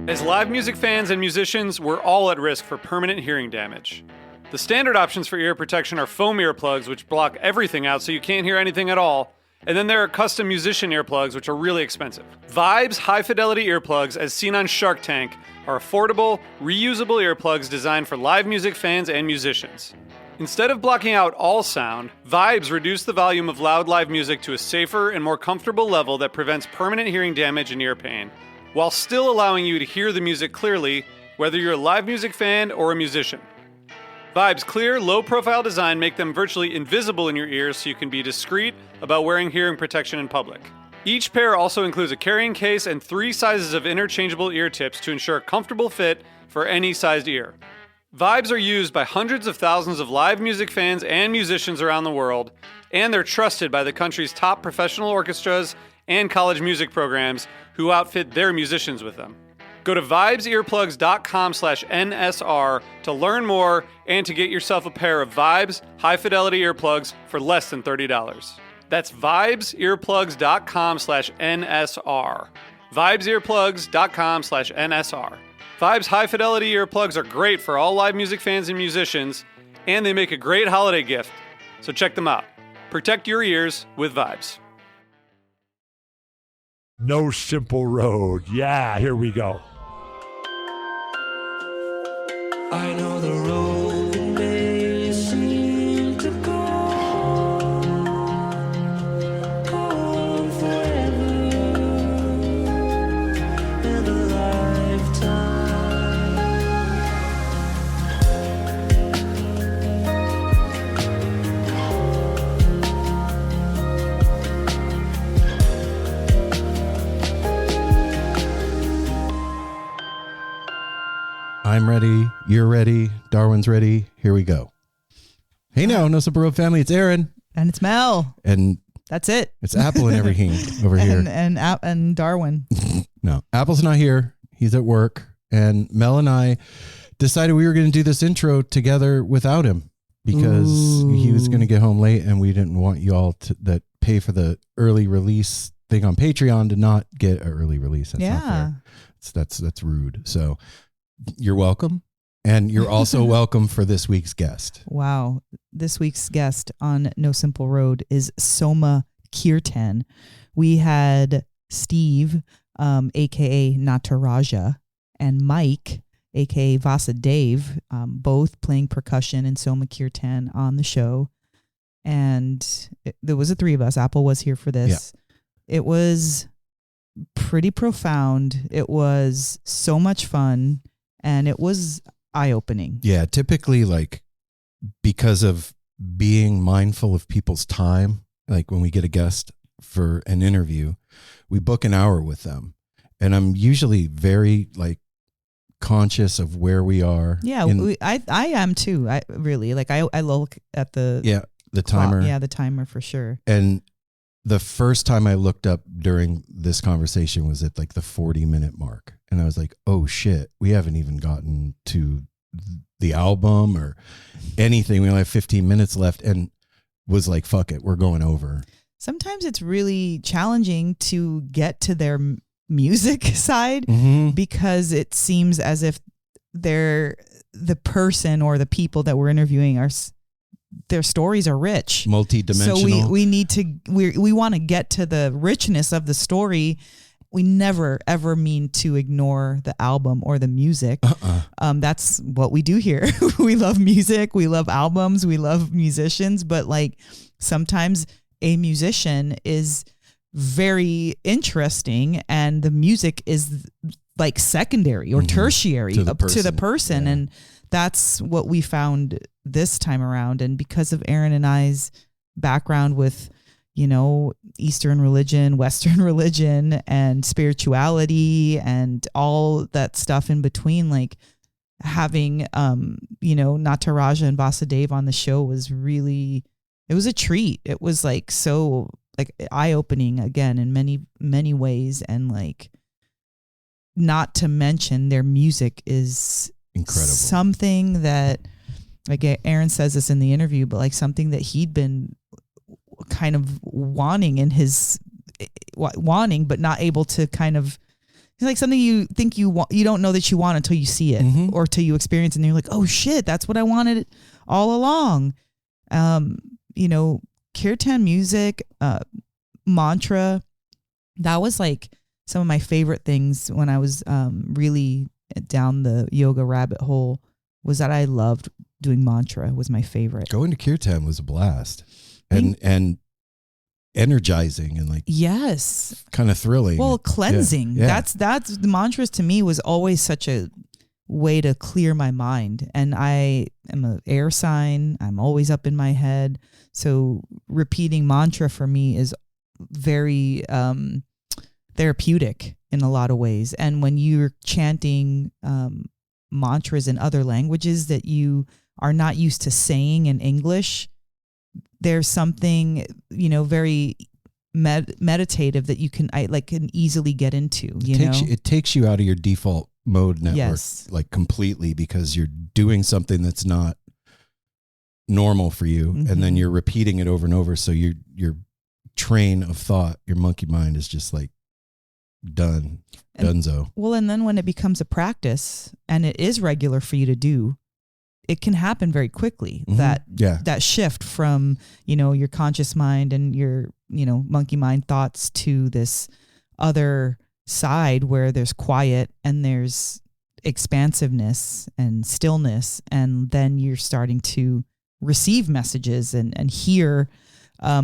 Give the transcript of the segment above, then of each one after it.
As live music fans and musicians, we're all at risk for permanent hearing damage. The standard options for ear protection are foam earplugs, which block everything out so you can't hear anything at all. And then there are custom musician earplugs, which are really expensive. Vibes high-fidelity earplugs, as seen on Shark Tank, are affordable, reusable earplugs designed for live music fans and musicians. Instead of blocking out all sound, Vibes reduce the volume of loud live music to a safer and more comfortable level that prevents permanent hearing damage and ear pain, while still allowing you to hear the music clearly, whether you're a live music fan or a musician. Vibes' clear, low-profile design make them virtually invisible in your ears so you can be discreet about wearing hearing protection in public. Each pair also includes a carrying case and 3 sizes of interchangeable ear tips to ensure a comfortable fit for any sized ear. Vibes are used by hundreds of thousands of live music fans and musicians around the world, and they're trusted by the country's top professional orchestras and college music programs who outfit their musicians with them. Go to vibesearplugs.com/NSR to learn more and to get yourself a pair of Vibes high-fidelity earplugs for less than $30. That's vibesearplugs.com/NSR. vibesearplugs.com/NSR. Vibes high-fidelity earplugs are great for all live music fans and musicians, and they make a great holiday gift, so check them out. Protect your ears with Vibes. No Simple Road. Yeah, here we go. I know the road may seem to go on forever and a lifetime. I'm ready. You're ready. Darwin's ready. Here we go. Hey now, No Simple Road family. It's Aaron. And it's Mel. And that's it. it's Apple and everything over here. And Darwin. No, Apple's not here. He's at work. And Mel and I decided we were going to do this intro together without him because he was going to get home late and we didn't want you all to that pay for the early release thing on Patreon to not get an early release. That's not fair. That's rude. So you're welcome. And you're also welcome for this week's guest. Wow. This week's guest on No Simple Road is Soma Kirtan. We had Steve, a.k.a. Nataraja, and Mike, a.k.a. Vasudev, both playing percussion in Soma Kirtan on the show. And there was the 3 of us. Apple was here for this. Yeah. It was pretty profound. It was so much fun. And it was eye-opening. Yeah, typically, like, because of being mindful of people's time, like when we get a guest for an interview, we book an hour with them. And I'm usually very, like, conscious of where we are. Yeah, I am too. I look at the timer. Yeah, the timer for sure. And the first time I looked up during this conversation was at like the 40-minute mark. And I was like, oh shit, we haven't even gotten to the album or anything. We only have 15 minutes left, and was like, fuck it, we're going over. Sometimes it's really challenging to get to their music side because it seems as if they're the person or the people that we're interviewing are their stories are rich, multi-dimensional. So we need to we want to get to the richness of the story. We never ever mean to ignore the album or the music. That's what we do here. We love music, we love albums, we love musicians, but like sometimes a musician is very interesting and the music is like secondary or tertiary to the person. And that's what we found this time around. And because of Aaron and I's background with, you know, Eastern religion, Western religion, and spirituality and all that stuff in between, like having, Nataraja and Vasudev on the show was really, it was a treat. It was like so like eye-opening again in many, many ways. And like, not to mention their music is incredible. Something that, like Aaron says this in the interview, but like something that he'd been kind of wanting but not able to kind of, It's like something you think you want, you don't know that you want until you see it or till you experience it, and you're like, oh shit, that's what I wanted all along. You know, kirtan music, mantra, that was like some of my favorite things when I was really down the yoga rabbit hole, was that I loved doing mantra, was my favorite. Going to kirtan was a blast and energizing and like, yes, kind of thrilling. Well, cleansing. Yeah. That's the mantras to me was always such a way to clear my mind. And I am an air sign. I'm always up in my head. So repeating mantra for me is very therapeutic in a lot of ways. And when you're chanting mantras in other languages that you are not used to saying in English, there's something, you know, very meditative that you can easily get into. It takes you out of your default mode network, Yes. like completely, because you're doing something that's not normal for you, and then you're repeating it over and over. So your train of thought, your monkey mind, is just like donezo. Well, and then when it becomes a practice and it is regular for you to do, it can happen very quickly. That shift from, you know, your conscious mind and your, you know, monkey mind thoughts to this other side where there's quiet and there's expansiveness and stillness. And then you're starting to receive messages and hear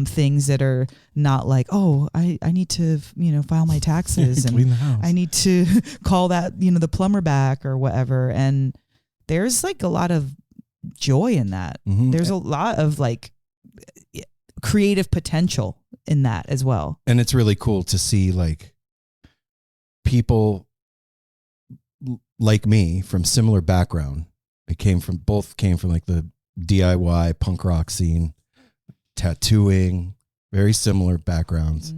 things that are not like, oh, I need to, you know, file my taxes and clean the house. I need to call that, you know, the plumber back or whatever. And there's like a lot of joy in that. There's a lot of like creative potential in that as well. And it's really cool to see like people like me from similar background. Both came from like the DIY punk rock scene, tattooing, very similar backgrounds.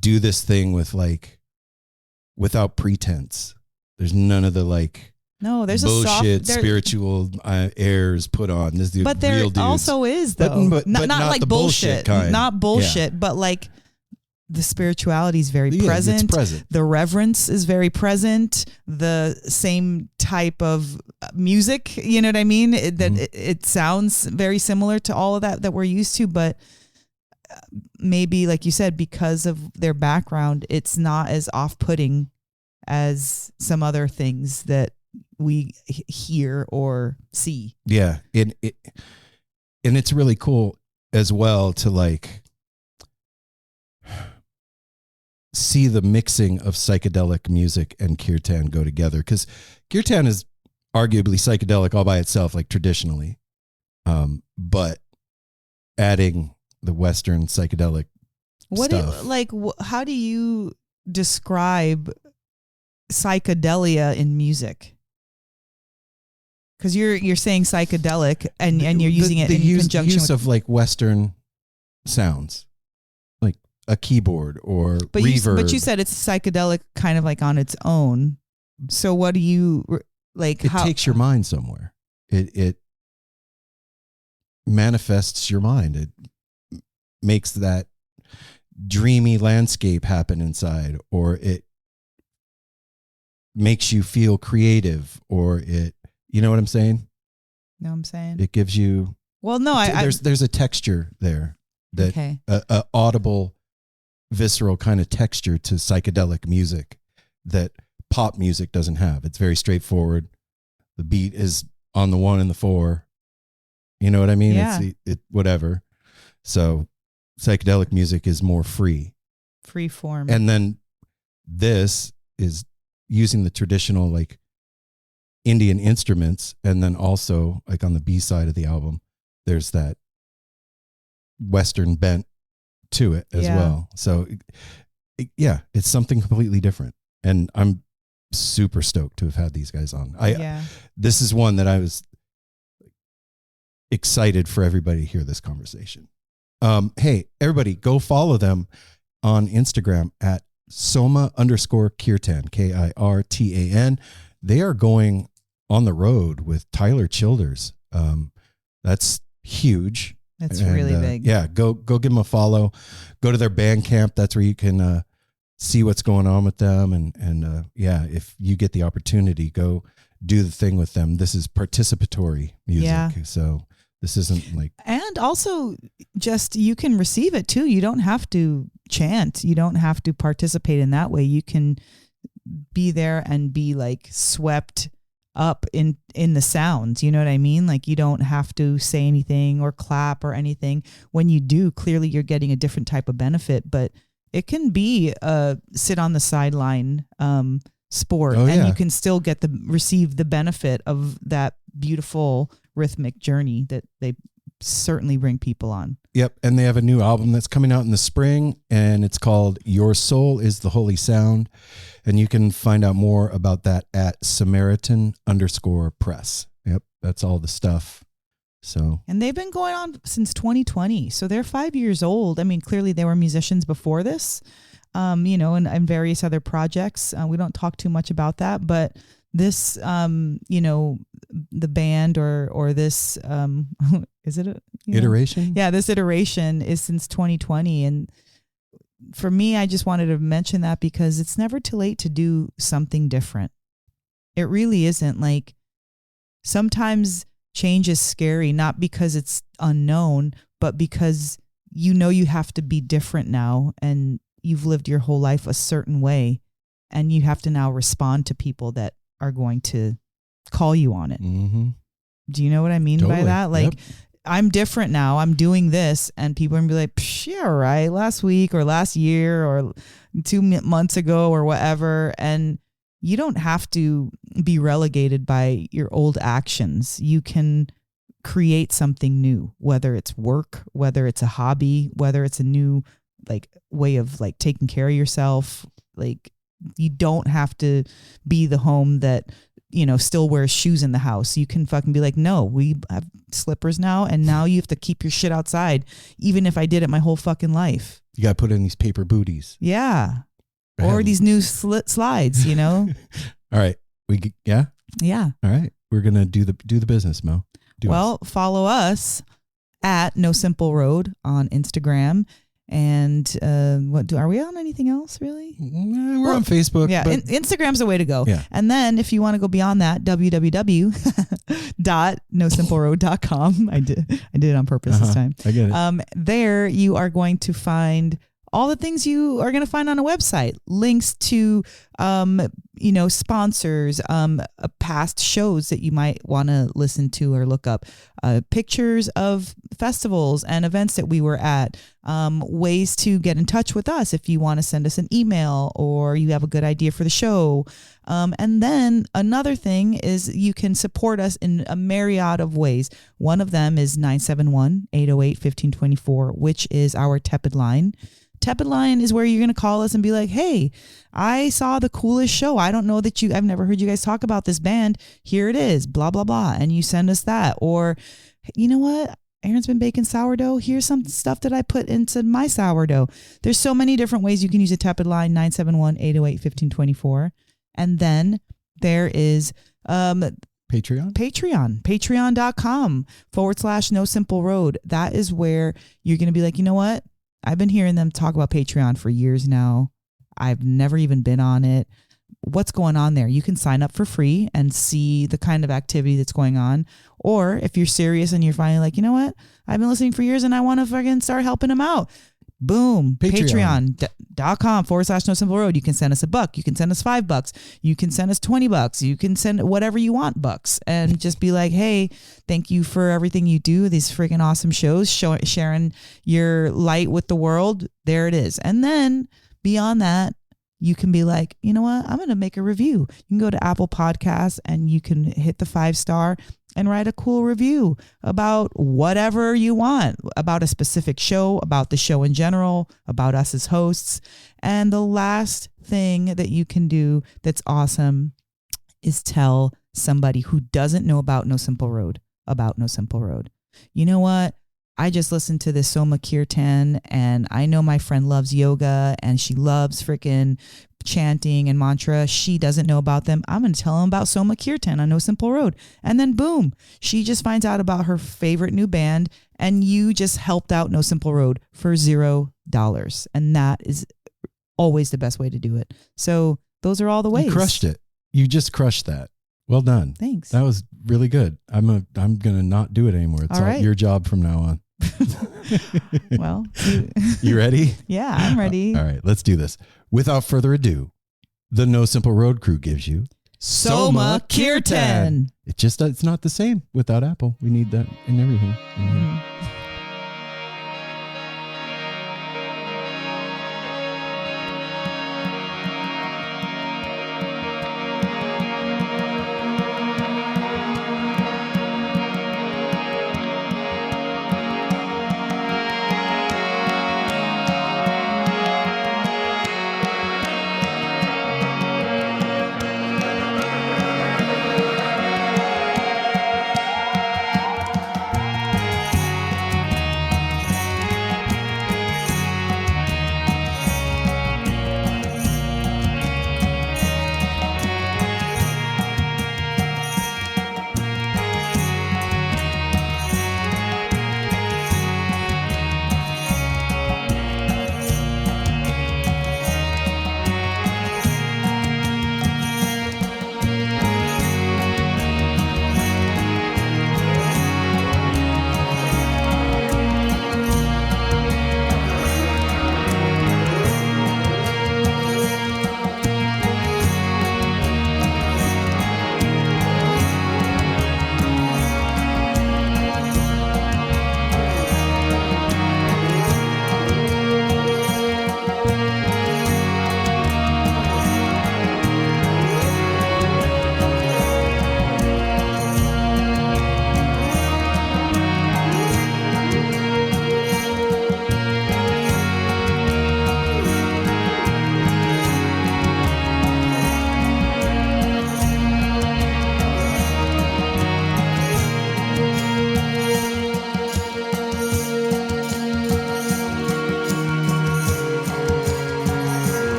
Do this thing with like, without pretense. There's none of the like, no, there's bullshit a soft, spiritual airs put on. This dude, but there real dudes. also is though, but not like the bullshit kind. Not bullshit, but like the spirituality is very present. It's present. The reverence is very present. The same type of music, you know what I mean? It sounds very similar to all of that we're used to, but maybe like you said, because of their background, it's not as off-putting as some other things that we hear or see. Yeah. And it's really cool as well to like see the mixing of psychedelic music and kirtan go together, because kirtan is arguably psychedelic all by itself, like traditionally, but adding the Western psychedelic stuff. How do you describe psychedelia in music? Because you're saying psychedelic and you're using it in conjunction with of like Western sounds, like a keyboard or reverb. But you said it's psychedelic kind of like on its own. So what do you like? It takes your mind somewhere. It manifests your mind. It makes that dreamy landscape happen inside, or it makes you feel creative, or it, you know what I'm saying? No, I'm saying it gives you. Well, no, there's a texture there that okay. a audible, visceral kind of texture to psychedelic music that pop music doesn't have. It's very straightforward. The beat is on the 1 and the 4. You know what I mean? Yeah. It's whatever. So psychedelic music is more free form. And then this is using the traditional like Indian instruments, and then also like on the B side of the album, there's that Western bent to it as well. So it's something completely different, and I'm super stoked to have had these guys on. This is one that I was excited for everybody to hear this conversation. Hey, everybody, go follow them on Instagram at Soma_Kirtan, Kirtan. They are going on the road with Tyler Childers. That's huge. That's really big. Yeah, go give them a follow. Go to their Bandcamp. That's where you can see what's going on with them. And yeah, if you get the opportunity, go do the thing with them. This is participatory music. Yeah. So this isn't like, And also just you can receive it too. You don't have to chant. You don't have to participate in that way. You can be there and be like swept up in the sounds. You know what I mean? Like you don't have to say anything or clap or anything. When you do, clearly you're getting a different type of benefit, but it can be a sit on the sideline sport, Oh, and yeah. you can still receive the benefit of that beautiful rhythmic journey that they certainly bring people on. yep. And they have a new album that's coming out in the spring, and it's called Your Soul is the Holy Sound. And you can find out more about that at Samaritan_press. Yep. That's all the stuff. So And they've been going on since 2020. So they're 5 years old. I mean, clearly they were musicians before this, you know, and various other projects. We don't talk too much about that, but this, you know, the band or this, is it iteration? Yeah, this iteration is since 2020. And for me, I just wanted to mention that because it's never too late to do something different. It really isn't. Like sometimes change is scary, not because it's unknown, but because you know you have to be different now and you've lived your whole life a certain way and you have to now respond to people that are going to call you on it. Mm-hmm. Do you know what I mean by Totally. that? Like, Yep. I'm different now. I'm doing this, and people are gonna be like, "Psh, yeah, right. Last week or last year or 2 months ago or whatever." And you don't have to be relegated by your old actions. You can create something new, whether it's work, whether it's a hobby, whether it's a new like way of like taking care of yourself. Like you don't have to be the home that, you know, still wears shoes in the house. You can fucking be like, no, we have slippers now, and now you have to keep your shit outside, even if I did it my whole fucking life. You got to put in these paper booties. Yeah. I Or have- these new slides, you know? All right. Yeah. Yeah. All right. We're going to do the business, Mo. Well, follow us at No Simple Road on Instagram. And are we on anything else really? We're on Facebook. Yeah, but Instagram's the way to go. Yeah. And then if you want to go beyond that, www.nosimpleroad.com. I did it on purpose this time. I get it. There you are going to find all the things you are going to find on a website, links to, sponsors, past shows that you might want to listen to or look up, pictures of festivals and events that we were at, ways to get in touch with us if you want to send us an email or you have a good idea for the show. And then another thing is you can support us in a myriad of ways. One of them is 971-808-1524, which is our tepid line. Tepid line is where you're going to call us and be like, hey, I saw the coolest show. I don't know that I've never heard you guys talk about this band. Here it is, blah, blah, blah. And you send us that. Or, you know what? Aaron's been baking sourdough. Here's some stuff that I put into my sourdough. There's so many different ways you can use a tepid line, 971-808-1524. And then there is patreon.com/No Simple Road. That is where you're going to be like, you know what? I've been hearing them talk about Patreon for years now. I've never even been on it. What's going on there? You can sign up for free and see the kind of activity that's going on. Or if you're serious and you're finally like, you know what? I've been listening for years and I want to fucking start helping them out. Boom. Patreon.com/No Simple Road. You can send us $1. You can send us $5. You can send us $20. You can send whatever you want bucks and just be like, hey, thank you for everything you do. These freaking awesome shows, sharing your light with the world. There it is. And then beyond that, you can be like, you know what? I'm going to make a review. You can go to Apple Podcasts and you can hit the 5-star and write a cool review about whatever you want, about a specific show, about the show in general, about us as hosts. And the last thing that you can do that's awesome is tell somebody who doesn't know about No Simple Road about No Simple Road. You know what? I just listened to this Soma Kirtan and I know my friend loves yoga and she loves freaking chanting and mantra. She doesn't know about them. I'm going to tell them about Soma Kirtan on No Simple Road. And then boom, she just finds out about her favorite new band and you just helped out No Simple Road for $0. And that is always the best way to do it. So those are all the ways. You crushed it. You just crushed that. Well done. Thanks. That was really good. I'm gonna not do it anymore. It's all right. your job from now on. Well, you ready? Yeah, I'm ready. All right, let's do this. Without further ado, the No Simple Road crew gives you Soma Kirtan. It's not the same without Apple. We need that in everything. in here.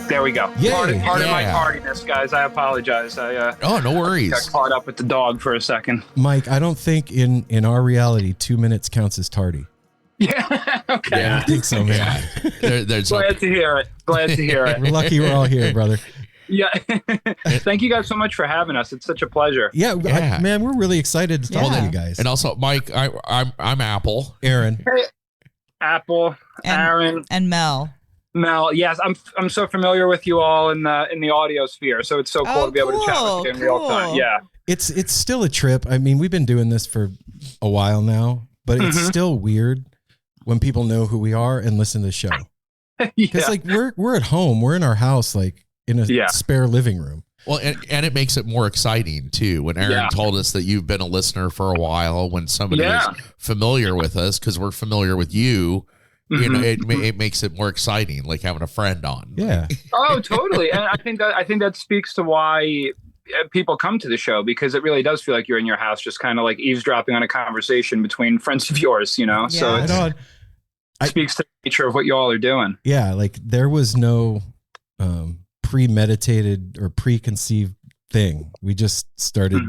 There we go. Yay. Pardon my Yeah. tardiness, guys. I apologize. I Oh, no got worries. caught up with the dog for a second. Mike, I don't think in our reality 2 minutes counts as tardy. Yeah. Okay. I think so, man. There's no, Glad to hear it. Glad to hear We're it. lucky we're all here, brother. Yeah. Thank you guys so much for having us. It's such a pleasure. Yeah, Yeah. man, we're really excited to talk to Yeah. you guys. and also, Mike, I'm Apple. Aaron, Apple, And- Aaron, And Mel. Mel. Yes, I'm so familiar with you all in the audio sphere. So it's so cool Oh, to be able to chat with you in real cool. time. Yeah. it's still a trip. I mean, we've been doing this for a while now, but it's still weird when people know who we are and listen to the show. Because Yeah. like we're at home, we're in our house, like in a Yeah. spare living room. Well, and it makes it more exciting too. When Aaron Yeah. told us that you've been a listener for a while, when somebody Yeah. is familiar with us, because we're familiar with you, you know, it makes it more exciting, like having a friend on. Yeah. Oh, totally. And I think that speaks to why people come to the show, because it really does feel like you're in your house, just kind of like eavesdropping on a conversation between friends of yours, you know? So Yeah. it Right on. speaks to the nature of what you all are doing. Yeah, like there was no premeditated or preconceived thing. We just started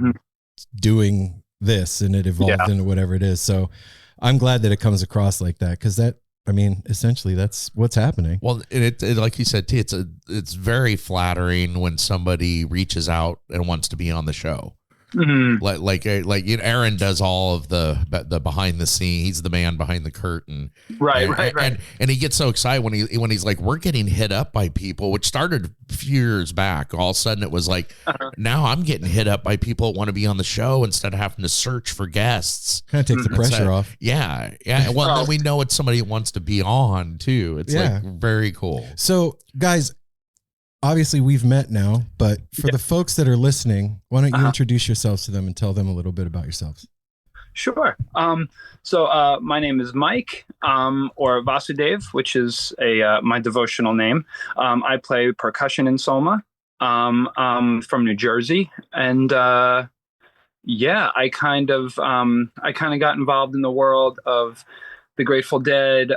doing this and it evolved Yeah. into whatever it is. So I'm glad that it comes across like that, because that, I mean, essentially that's what's happening. Well, it like you said, T, it's very flattering when somebody reaches out and wants to be on the show. Like you know, Aaron does all of the behind the scene. He's the man behind the curtain. Right, and, right. And he gets so excited when he's like, we're getting hit up by people, which started a few years back. All of a sudden it was like, now I'm getting hit up by people that want to be on the show instead of having to search for guests. Kind of takes the pressure off. Yeah. Well, then we know it's somebody that wants to be on too. It's Yeah. like very cool. So guys, obviously we've met now, but for the folks that are listening, why don't you introduce yourselves to them and tell them a little bit about yourselves? Sure. So my name is Mike, or Vasudev, which is my devotional name. I play percussion in Soma. I'm from New Jersey, and I kind of got involved in the world of the Grateful Dead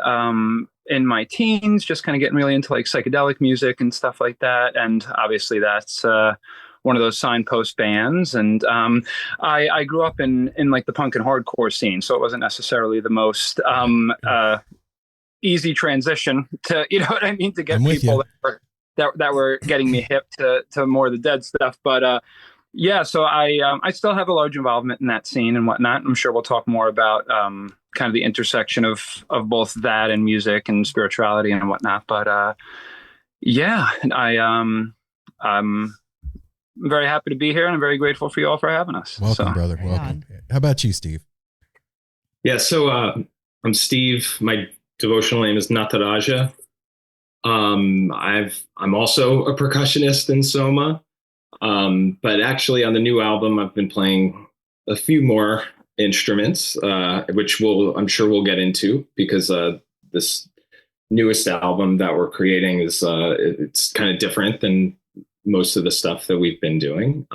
in my teens, just kind of getting really into like psychedelic music and stuff like that. And obviously that's one of those signpost bands. And I grew up in like the punk and hardcore scene, so it wasn't necessarily the most easy transition to, you know what I mean, to get people that were getting me hip to more of the Dead stuff. But yeah, so I still have a large involvement in that scene and whatnot. I'm sure we'll talk more about kind of the intersection of both that and music and spirituality and whatnot. But yeah, I'm very happy to be here, and I'm very grateful for you all for having us. Welcome, brother. Welcome. How about you, Steve? Yeah, so I'm Steve. My devotional name is Nataraja. I'm also a percussionist in Soma. But actually on the new album, I've been playing a few more instruments, which I'm sure we'll get into, because this newest album that we're creating is it's kind of different than most of the stuff that we've been doing.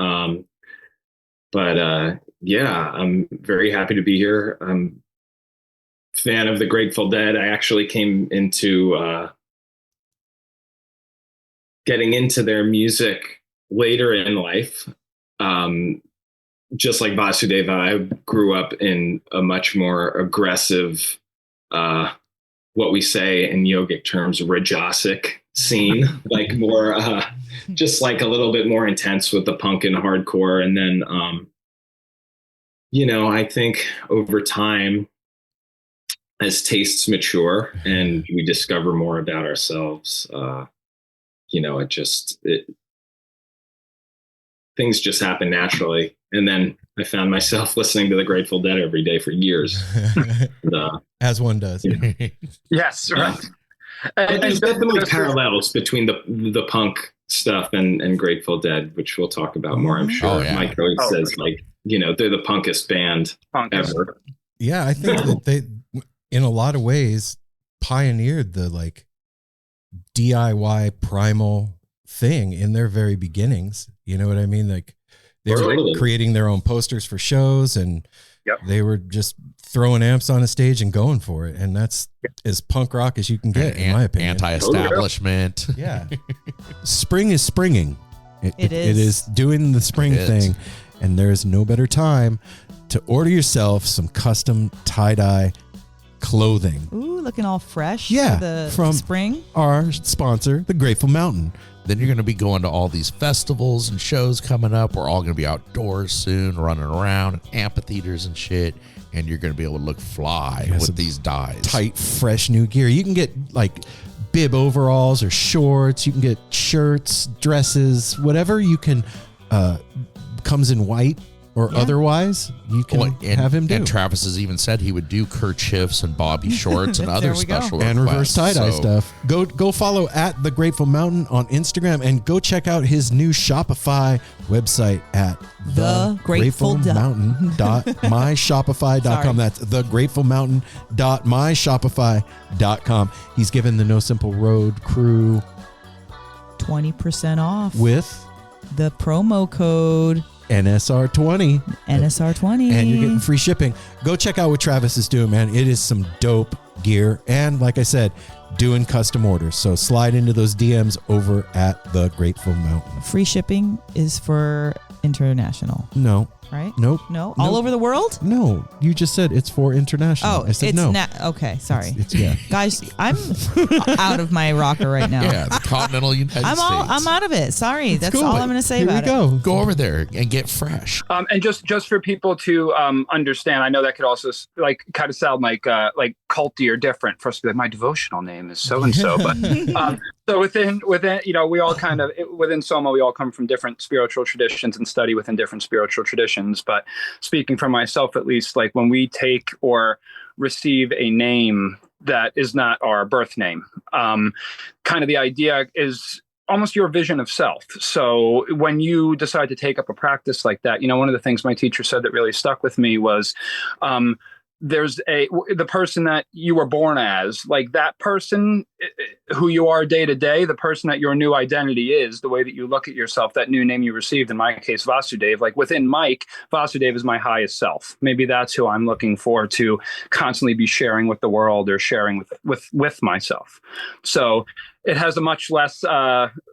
But yeah, I'm very happy to be here. I'm a fan of the Grateful Dead. I actually came into getting into their music later in life. Just like Vasudeva, I grew up in a much more aggressive, what we say in yogic terms, rajasic scene, like more, just like a little bit more intense with the punk and hardcore. And then, you know, I think over time, as tastes mature and we discover more about ourselves, you know, things just happen naturally. And then I found myself listening to the Grateful Dead every day for years. As one does. You know. Yes, right. And there's definitely parallels between the punk stuff and Grateful Dead, which we'll talk about more, I'm sure. Oh, yeah. Mike always says, like, you know, they're the punkest band ever. Yeah, I think that they, in a lot of ways, pioneered the like DIY primal thing in their very beginnings. You know what I mean? Like they were creating their own posters for shows, and they were just throwing amps on a stage and going for it. And that's as punk rock as you can get, in my opinion. Anti-establishment. Yeah. Spring is springing. It is. It is doing the spring thing. And there's no better time to order yourself some custom tie-dye clothing. Ooh, looking all fresh Yeah, for the from spring. Our sponsor, the Grateful Mountain. Then you're going to be going to all these festivals and shows coming up. We're all going to be outdoors soon, running around, amphitheaters and shit. And you're going to be able to look fly with these dyes. Tight, fresh new gear. You can get like bib overalls or shorts. You can get shirts, dresses, whatever you can. Comes in white or otherwise, you can have him do. And Travis has even said he would do kerchiefs and bobby shorts and other special and reverse tie-dye stuff. Go follow at The Grateful Mountain on Instagram, and go check out his new Shopify website at thegratefulmountain.myshopify.com. That's thegratefulmountain.myshopify.com. He's given the No Simple Road crew 20% off with the promo code NSR20. NSR20. And you're getting free shipping. Go check out what Travis is doing, man. It is some dope gear. And like I said, doing custom orders. So slide into those DMs over at The Grateful Mountain. Free shipping is for international. No. Right? Nope. No? All over the world? No. You just said it's for international. Oh, I said it's no. Okay, sorry. It's Guys, I'm out of my rocker right now. Yeah, the continental United States. I'm out of it. Sorry. That's all I'm going to say about it. Go over there and get fresh. And just for people to understand, I know that could also like kind of sound like culty or different for us to be like, my devotional name is so and so, but so within you know, we all kind of within Soma, we all come from different spiritual traditions and study within different spiritual traditions. But speaking for myself, at least, like when we take or receive a name that is not our birth name, kind of the idea is almost your vision of self. So when you decide to take up a practice like that, you know, one of the things my teacher said that really stuck with me was, there's the person that you were born as, like that person who you are day to day, the person that your new identity is, the way that you look at yourself, that new name you received, in my case, Vasudev, like within Mike, Vasudev is my highest self. Maybe that's who I'm looking for to constantly be sharing with the world or sharing with myself. So it has a much less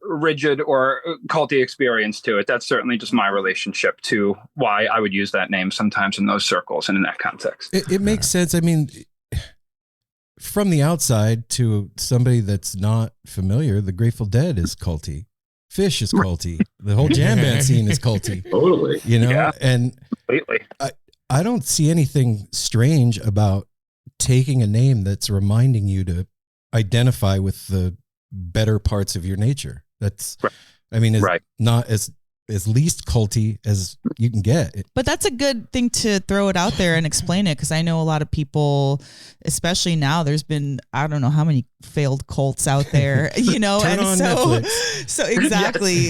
rigid or culty experience to it. That's certainly just my relationship to why I would use that name sometimes in those circles and in that context. It makes sense. I mean, from the outside to somebody that's not familiar, the Grateful Dead is culty. Fish is culty. The whole jam band scene is culty. Totally. You know, Yeah, and completely. I don't see anything strange about taking a name that's reminding you to identify with the better parts of your nature. That's, Right. I mean, it's Right. not as least culty as you can get. But that's a good thing to throw it out there and explain it, because I know a lot of people, especially now, there's been, I don't know how many failed cults out there, you know, Turn and on Netflix. so exactly.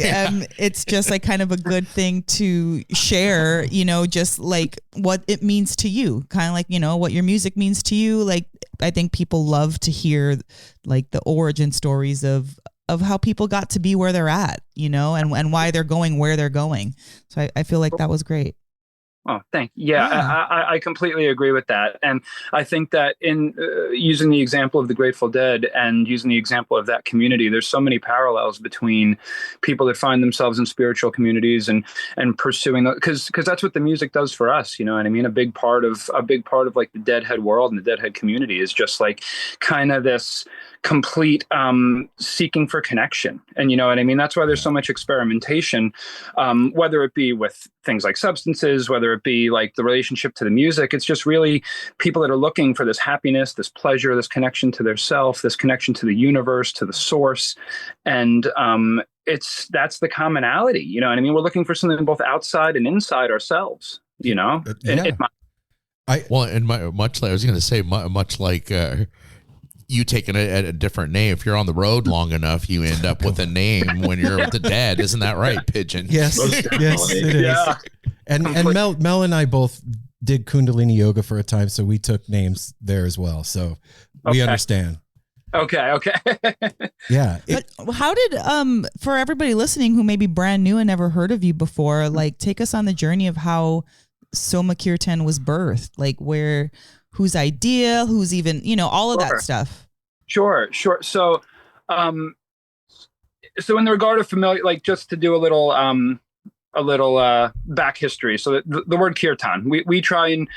It's just like kind of a good thing to share, you know, just like what it means to you, kind of like, you know, what your music means to you. Like, I think people love to hear like the origin stories of how people got to be where they're at, you know, and why they're going where they're going. So I feel like that was great. Oh, thank you. Yeah, Yeah. I completely agree with that. And I think that in using the example of the Grateful Dead and using the example of that community, there's so many parallels between people that find themselves in spiritual communities and pursuing that, because that's what the music does for us. You know what I mean? A big part of like the Deadhead world and the Deadhead community is just like kind of this complete seeking for connection. And you know what I mean? That's why there's so much experimentation, whether it be with things like substances, whether it be like the relationship to the music. It's just really people that are looking for this happiness, this pleasure, this connection to their self, this connection to the universe, to the source. And that's the commonality. You know what I mean? We're looking for something both outside and inside ourselves, you know? Yeah. Much like I was going to say, much like you taking a different name. If you're on the road long enough, you end up with a name when you're with the Dead. Isn't that right, Pigeon? Yes, yes, it is. Yeah. And Mel and I both did Kundalini yoga for a time, so we took names there as well. So we Okay. understand. Okay. Yeah. But how did, for everybody listening who may be brand new and never heard of you before, like take us on the journey of how Soma Kirtan was birthed, like whose idea, who's even, you know, all of that stuff. Sure. So, so in the regard of familiar, like just to do a little back history. So the word kirtan, we try and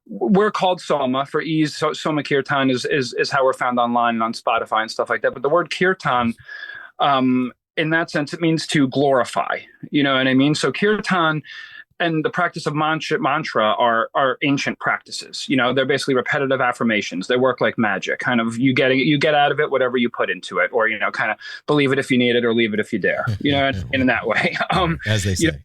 we're called Soma for ease. So Soma Kirtan is how we're found online and on Spotify and stuff like that. But the word kirtan, in that sense, it means to glorify. You know what I mean? So kirtan and the practice of mantra are ancient practices. You know, they're basically repetitive affirmations. They work like magic. Kind of you get out of it whatever you put into it, or, you know, kind of believe it if you need it or leave it if you dare. You know, in that way. As they say. You know,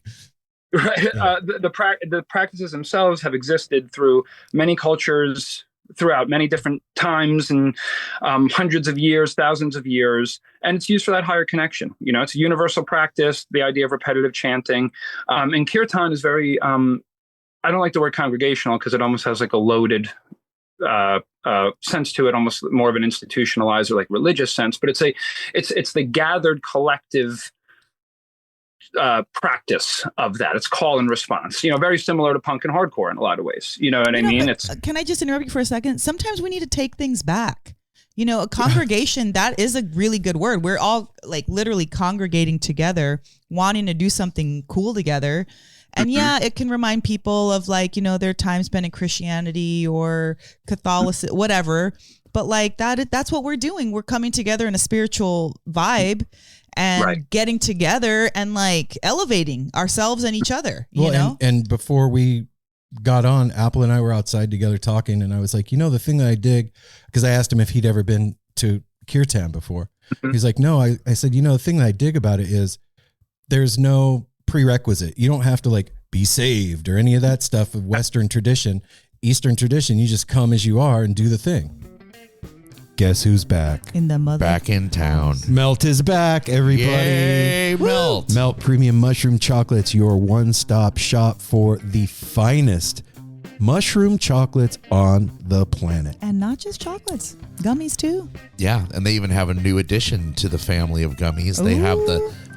right. Yeah. The practices themselves have existed through many cultures, throughout many different times and hundreds of years, thousands of years. And it's used for that higher connection. You know, it's a universal practice, the idea of repetitive chanting. And kirtan is very, I don't like the word congregational because it almost has like a loaded sense to it, almost more of an institutionalized or like religious sense. But it's the gathered collective practice of that. It's call and response, you know, very similar to punk and hardcore in a lot of ways. You know what I mean? Can I just interrupt you for a second? Sometimes we need to take things back. You know, a congregation, that is a really good word. We're all like literally congregating together, wanting to do something cool together. And yeah, it can remind people of like, you know, their time spent in Christianity or Catholicism, whatever. But like that's what we're doing. We're coming together in a spiritual vibe and getting together and like elevating ourselves and each other, you know? And before we got on, Apple and I were outside together talking, and I was like, you know, the thing that I dig, because I asked him if he'd ever been to Kirtan before. He's like, no. I said, you know, the thing that I dig about it is there's no prerequisite. You don't have to like be saved or any of that stuff of Western tradition. Eastern tradition, you just come as you are and do the thing. Guess who's back? In the mother. Back in town. Melt is back, everybody. Yay, Melt. Melt Premium Mushroom Chocolates, your one-stop shop for the finest mushroom chocolates on the planet. And not just chocolates, gummies too. Yeah, and they even have a new addition to the family of gummies. They have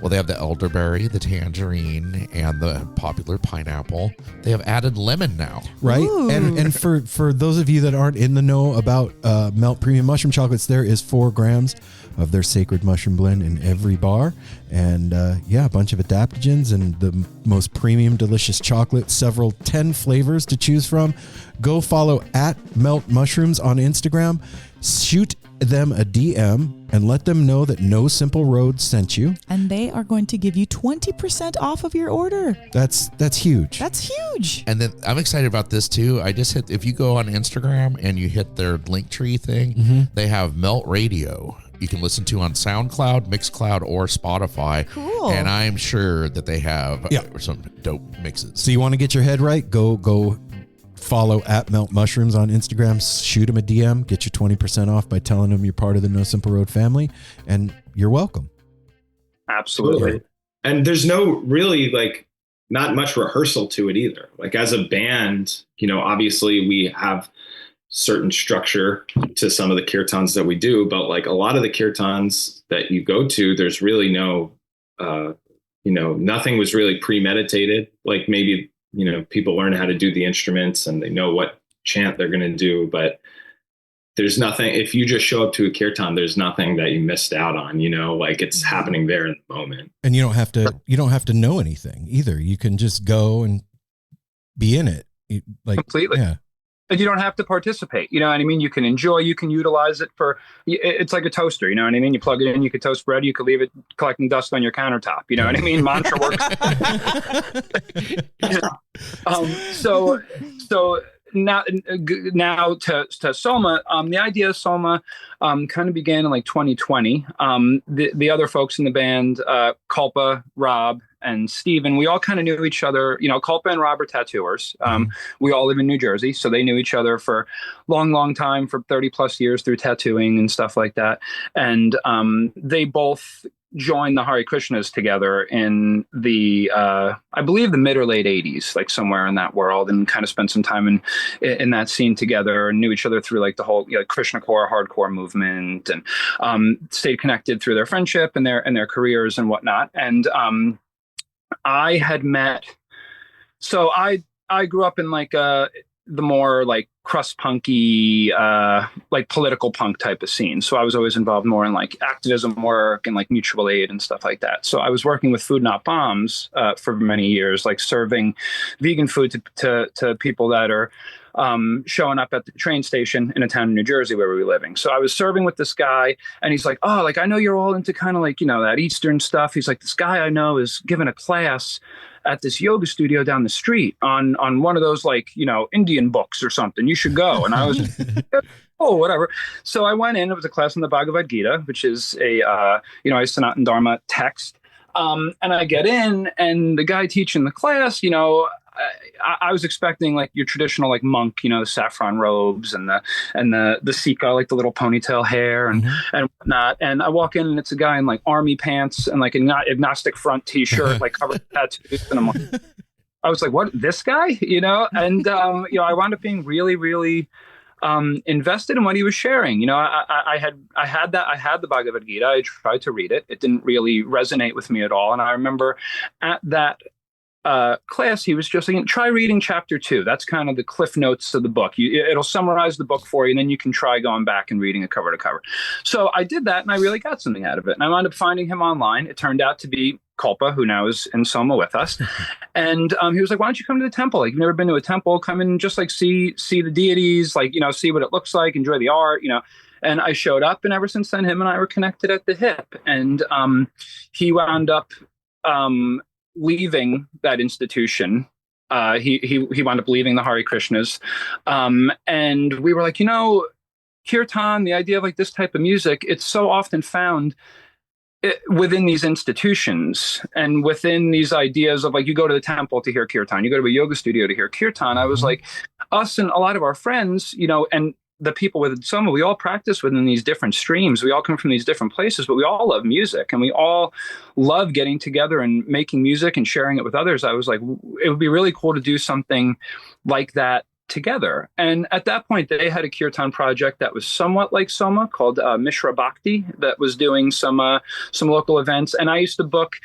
they have the elderberry, the tangerine, and the popular pineapple. They have added lemon now. Right? Ooh. And for those of you that aren't in the know about Melt Premium Mushroom Chocolates, there is 4 grams of their sacred mushroom blend in every bar. And a bunch of adaptogens and the most premium delicious chocolate, several 10 flavors to choose from. Go follow at Melt Mushrooms on Instagram. Shoot them a DM and let them know that No Simple Road sent you. And they are going to give you 20% off of your order. That's huge. That's huge. And then I'm excited about this too. I just hit, if you go on Instagram and you hit their Linktree thing, they have Melt Radio. You can listen to on SoundCloud, Mixcloud, or Spotify. Cool. And I'm sure that they have some dope mixes. So you want to get your head right? Go follow at Melt Mushrooms on Instagram. Shoot them a DM. Get your 20% off by telling them you're part of the No Simple Road family. And you're welcome. Absolutely. And there's no really not much rehearsal to it either. Like as a band, obviously we have certain structure to some of the kirtans that we do, but like a lot of the kirtans that you go to, there's really no, nothing was really premeditated. Like maybe, people learn how to do the instruments and they know what chant they're going to do, but there's nothing, if you just show up to a kirtan, there's nothing that you missed out on, like it's happening there in the moment. And you don't have to know anything either. You can just go and be in it. Completely. Yeah. And you don't have to participate. You know what I mean? You can enjoy, you can utilize it it's like a toaster. You know what I mean? You plug it in, you could toast bread, you could leave it collecting dust on your countertop. You know what I mean? Mantra works. So now to Soma, the idea of Soma kind of began in 2020. The other folks in the band, Kulpa, Rob, and Steven, we all kind of knew each other. Kulpa and Rob are tattooers. We all live in New Jersey, so they knew each other for long time, for 30 plus years through tattooing and stuff like that. And they both joined the Hare Krishnas together in the, I believe the mid or late 80s, like somewhere in that world, and kind of spent some time in that scene together and knew each other through the whole Krishna core, hardcore movement, and stayed connected through their friendship and their careers and whatnot. And I had met, so I grew up in the more crust punky, political punk type of scene. So I was always involved more in activism work and mutual aid and stuff like that. So I was working with Food Not Bombs for many years, serving vegan food to people that are showing up at the train station in a town in New Jersey where we were living. So I was serving with this guy and he's like, oh, I know you're all into kind of that Eastern stuff. He's like, this guy I know is giving a class at this yoga studio down the street on one of those Indian books or something. You should go. And I was, oh, whatever. So I went in. It was a class on the Bhagavad Gita, which is a Sanatana Dharma text. And I get in, and the guy teaching the class, I was expecting your traditional monk, the saffron robes and the sika, the little ponytail hair and whatnot. And I walk in and it's a guy in army pants and an agnostic front t-shirt, covered with tattoos. And I'm like, I was like, what, this guy, And I wound up being really, really invested in what he was sharing. I had the Bhagavad Gita. I tried to read it. It didn't really resonate with me at all. And I remember at that class, he was just saying, try reading chapter 2. That's kind of the cliff notes of the book. It'll summarize the book for you, and then you can try going back and reading it cover to cover. So I did that, and I really got something out of it. And I wound up finding him online. It turned out to be Kulpa, who now is in Soma with us. And he was like, why don't you come to the temple? You've never been to a temple. Come and just see the deities, see what it looks like, enjoy the art, And I showed up, and ever since then, him and I were connected at the hip. And he wound up leaving that institution. He wound up leaving the Hare Krishnas. And we were like, kirtan, the idea of this type of music, it's so often found within these institutions and within these ideas of you go to the temple to hear kirtan, you go to a yoga studio to hear kirtan. I was like, us and a lot of our friends, and the people with Soma, we all practice within these different streams. We all come from these different places, but we all love music and we all love getting together and making music and sharing it with others. I was like, it would be really cool to do something like that together. And at that point, they had a kirtan project that was somewhat like Soma called Mishra Bhakti that was doing some local events. And I used to book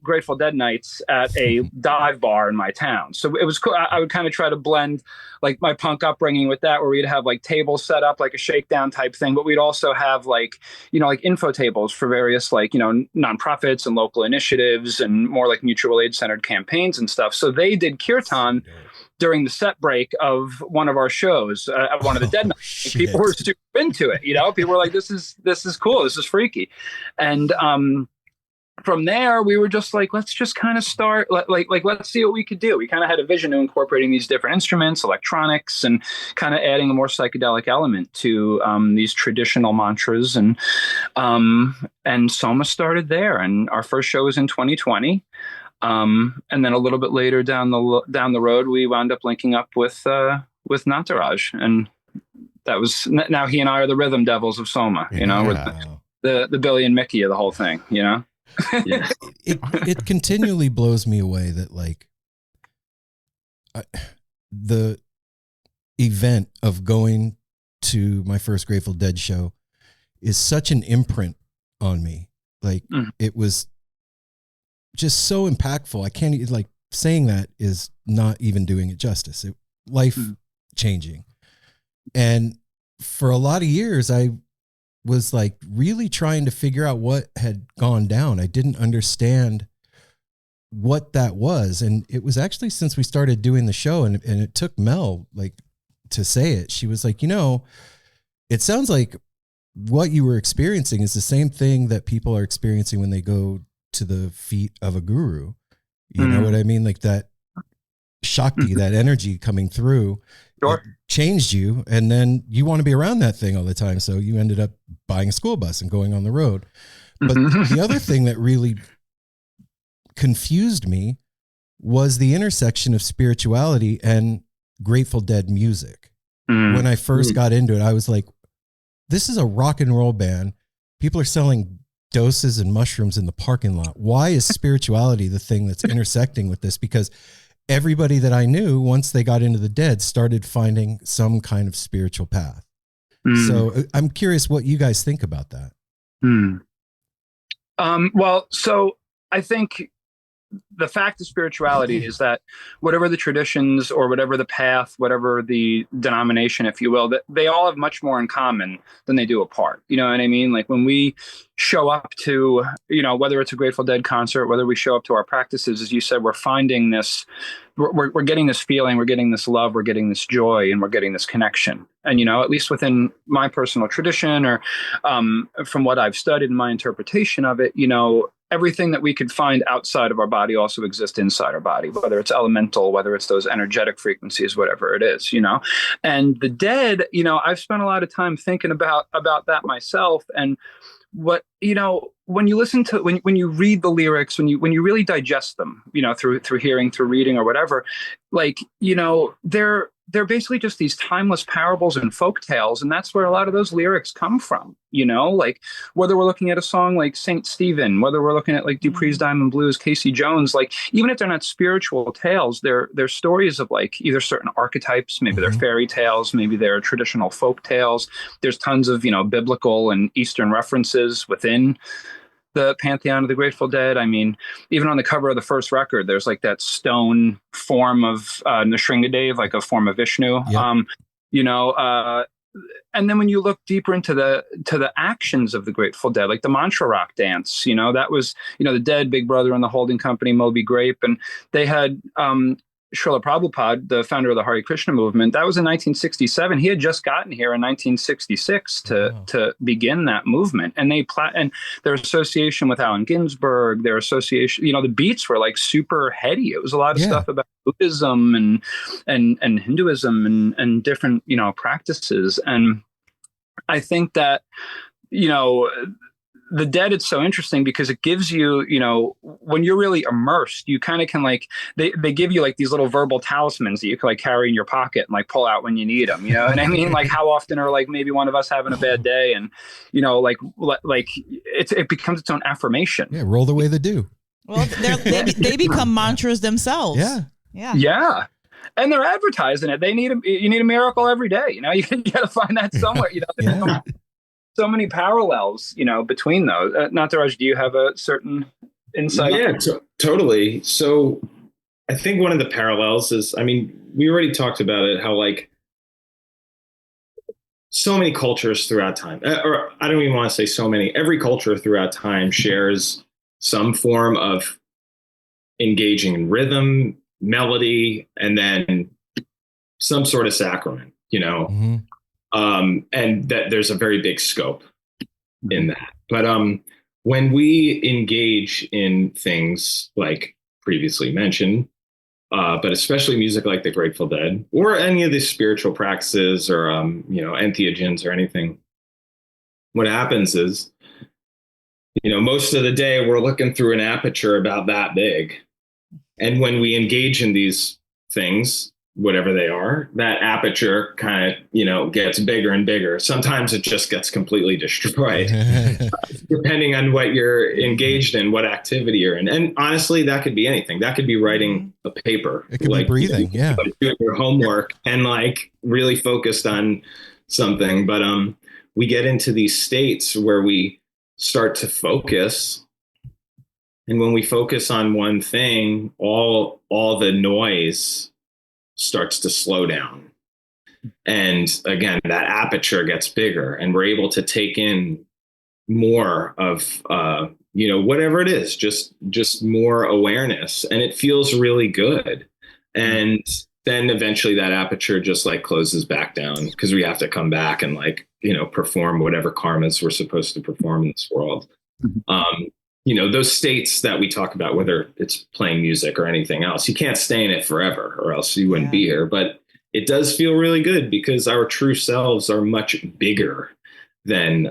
Grateful Dead nights at a dive bar in my town. So it was cool. I would kind of try to blend like my punk upbringing with that, where we'd have like tables set up like a shakedown type thing, but we'd also have like, like info tables for various like, nonprofits and local initiatives and more like mutual aid centered campaigns and stuff. So they did kirtan during the set break of one of our shows at one of the Dead nights. People were super into it. People were like, this is cool. This is freaky. And from there, we were just like, let's just kind of start, let's see what we could do. We kind of had a vision of incorporating these different instruments, electronics, and kind of adding a more psychedelic element to these traditional mantras. And Soma started there. And our first show was in 2020. And then a little bit later down the road, we wound up linking up with Nataraj, and that was, now he and I are the rhythm devils of Soma. We're the Billy and Mickey of the whole thing. Yeah. It continually blows me away that like the event of going to my first Grateful Dead show is such an imprint on me. Like it was just so impactful. I can't like saying that is not even doing it justice. Life changing. And for a lot of years, I was like really trying to figure out what had gone down. I didn't understand what that was. And it was actually since we started doing the show, and it took Mel like to say it. She was like, it sounds like what you were experiencing is the same thing that people are experiencing when they go to the feet of a guru. You know what I mean? Like that Shakti, that energy coming through. Sure. Changed you, and then you want to be around that thing all the time, so you ended up buying a school bus and going on the road. But the other thing that really confused me was the intersection of spirituality and Grateful Dead music. When I first got into it, I was like, this is a rock and roll band. People are selling doses and mushrooms in the parking lot. Why is spirituality the thing that's intersecting with this? Because everybody that I knew, once they got into the Dead, started finding some kind of spiritual path. So I'm curious what you guys think about that. Well, so I think the fact of spirituality is that whatever the traditions or whatever the path, whatever the denomination, if you will, that they all have much more in common than they do apart. You know what I mean? Like when we show up to, whether it's a Grateful Dead concert, whether we show up to our practices, as you said, we're finding this, we're getting this feeling, we're getting this love, we're getting this joy, and we're getting this connection. And, at least within my personal tradition or from what I've studied in my interpretation of it, everything that we could find outside of our body also exists inside our body, whether it's elemental, whether it's those energetic frequencies, whatever it is, And the Dead, I've spent a lot of time thinking about that myself. And what, when you listen to, when you read the lyrics, when you really digest them, through hearing, through reading or whatever, like, they're basically just these timeless parables and folk tales. And that's where a lot of those lyrics come from, like whether we're looking at a song like Saint Stephen, whether we're looking at like Dupree's Diamond Blues, Casey Jones, like even if they're not spiritual tales, they're stories of like either certain archetypes, maybe they're fairy tales, maybe they're traditional folk tales. There's tons of, biblical and Eastern references within the pantheon of the Grateful Dead. I mean, even on the cover of the first record, there's like that stone form of Nrsingadev, like a form of Vishnu. Yep. And then when you look deeper into the actions of the Grateful Dead, like the mantra rock dance, that was, the Dead, Big Brother and the Holding Company, Moby Grape, and they had Srila Prabhupada, the founder of the Hare Krishna movement. That was in 1967. He had just gotten here in 1966 to begin that movement. And and their association with Allen Ginsberg, their association, the beats were like super heady. It was a lot of stuff about Buddhism and Hinduism and different, practices. And I think that, the Dead, it's so interesting because it gives you, when you're really immersed, you kind of can like, they give you like these little verbal talismans that you can like carry in your pocket and like pull out when you need them, And I mean? Like how often are like maybe one of us having a bad day and, like it becomes its own affirmation. Yeah. Roll the way they do. Well, they become mantras themselves. Yeah. Yeah. Yeah. and they're advertising it. You need a miracle every day. You got to find that somewhere. Yeah. So many parallels, between those. Nataraj, do you have a certain insight? Yeah, totally. So I think one of the parallels is, we already talked about it, how like so many cultures throughout time, or I don't even want to say so many, every culture throughout time shares some form of engaging in rhythm, melody, and then some sort of sacrament, Mm-hmm. And that there's a very big scope in that. But when we engage in things like previously mentioned, but especially music like the Grateful Dead or any of these spiritual practices or, entheogens or anything, what happens is, most of the day we're looking through an aperture about that big. And when we engage in these things, whatever they are, that aperture kind of, gets bigger and bigger. Sometimes it just gets completely destroyed, depending on what you're engaged in, what activity you're in. And honestly, that could be anything. That could be writing a paper. It could be breathing. Yeah. Doing your homework and like really focused on something. But we get into these states where we start to focus. And when we focus on one thing, all the noise starts to slow down. And again, that aperture gets bigger and we're able to take in more of, whatever it is, just more awareness, and it feels really good. And then eventually that aperture just like closes back down because we have to come back and like, perform whatever karmas we're supposed to perform in this world. Those states that we talk about, whether it's playing music or anything else, you can't stay in it forever or else you wouldn't be here. But it does feel really good because our true selves are much bigger than,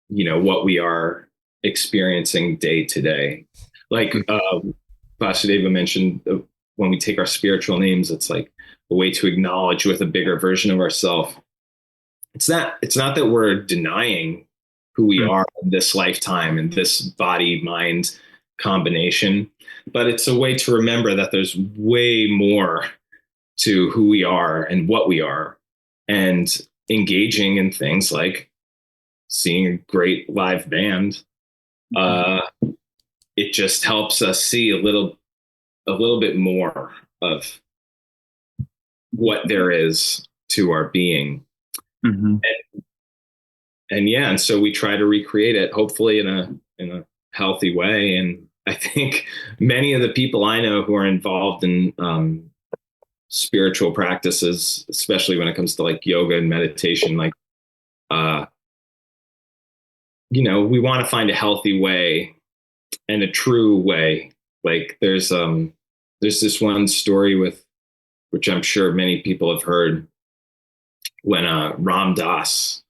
what we are experiencing day to day. Like Vasudeva mentioned, when we take our spiritual names, it's like a way to acknowledge with a bigger version of ourselves. It's not that we're denying who we are in this lifetime and this body-mind combination, but it's a way to remember that there's way more to who we are and what we are, and engaging in things like seeing a great live band. It just helps us see a little bit more of what there is to our being. Mm-hmm. And so we try to recreate it, hopefully in a healthy way. And I think many of the people I know who are involved in spiritual practices, especially when it comes to like yoga and meditation, like, we want to find a healthy way and a true way. Like there's this one story which I'm sure many people have heard, when Ram Dass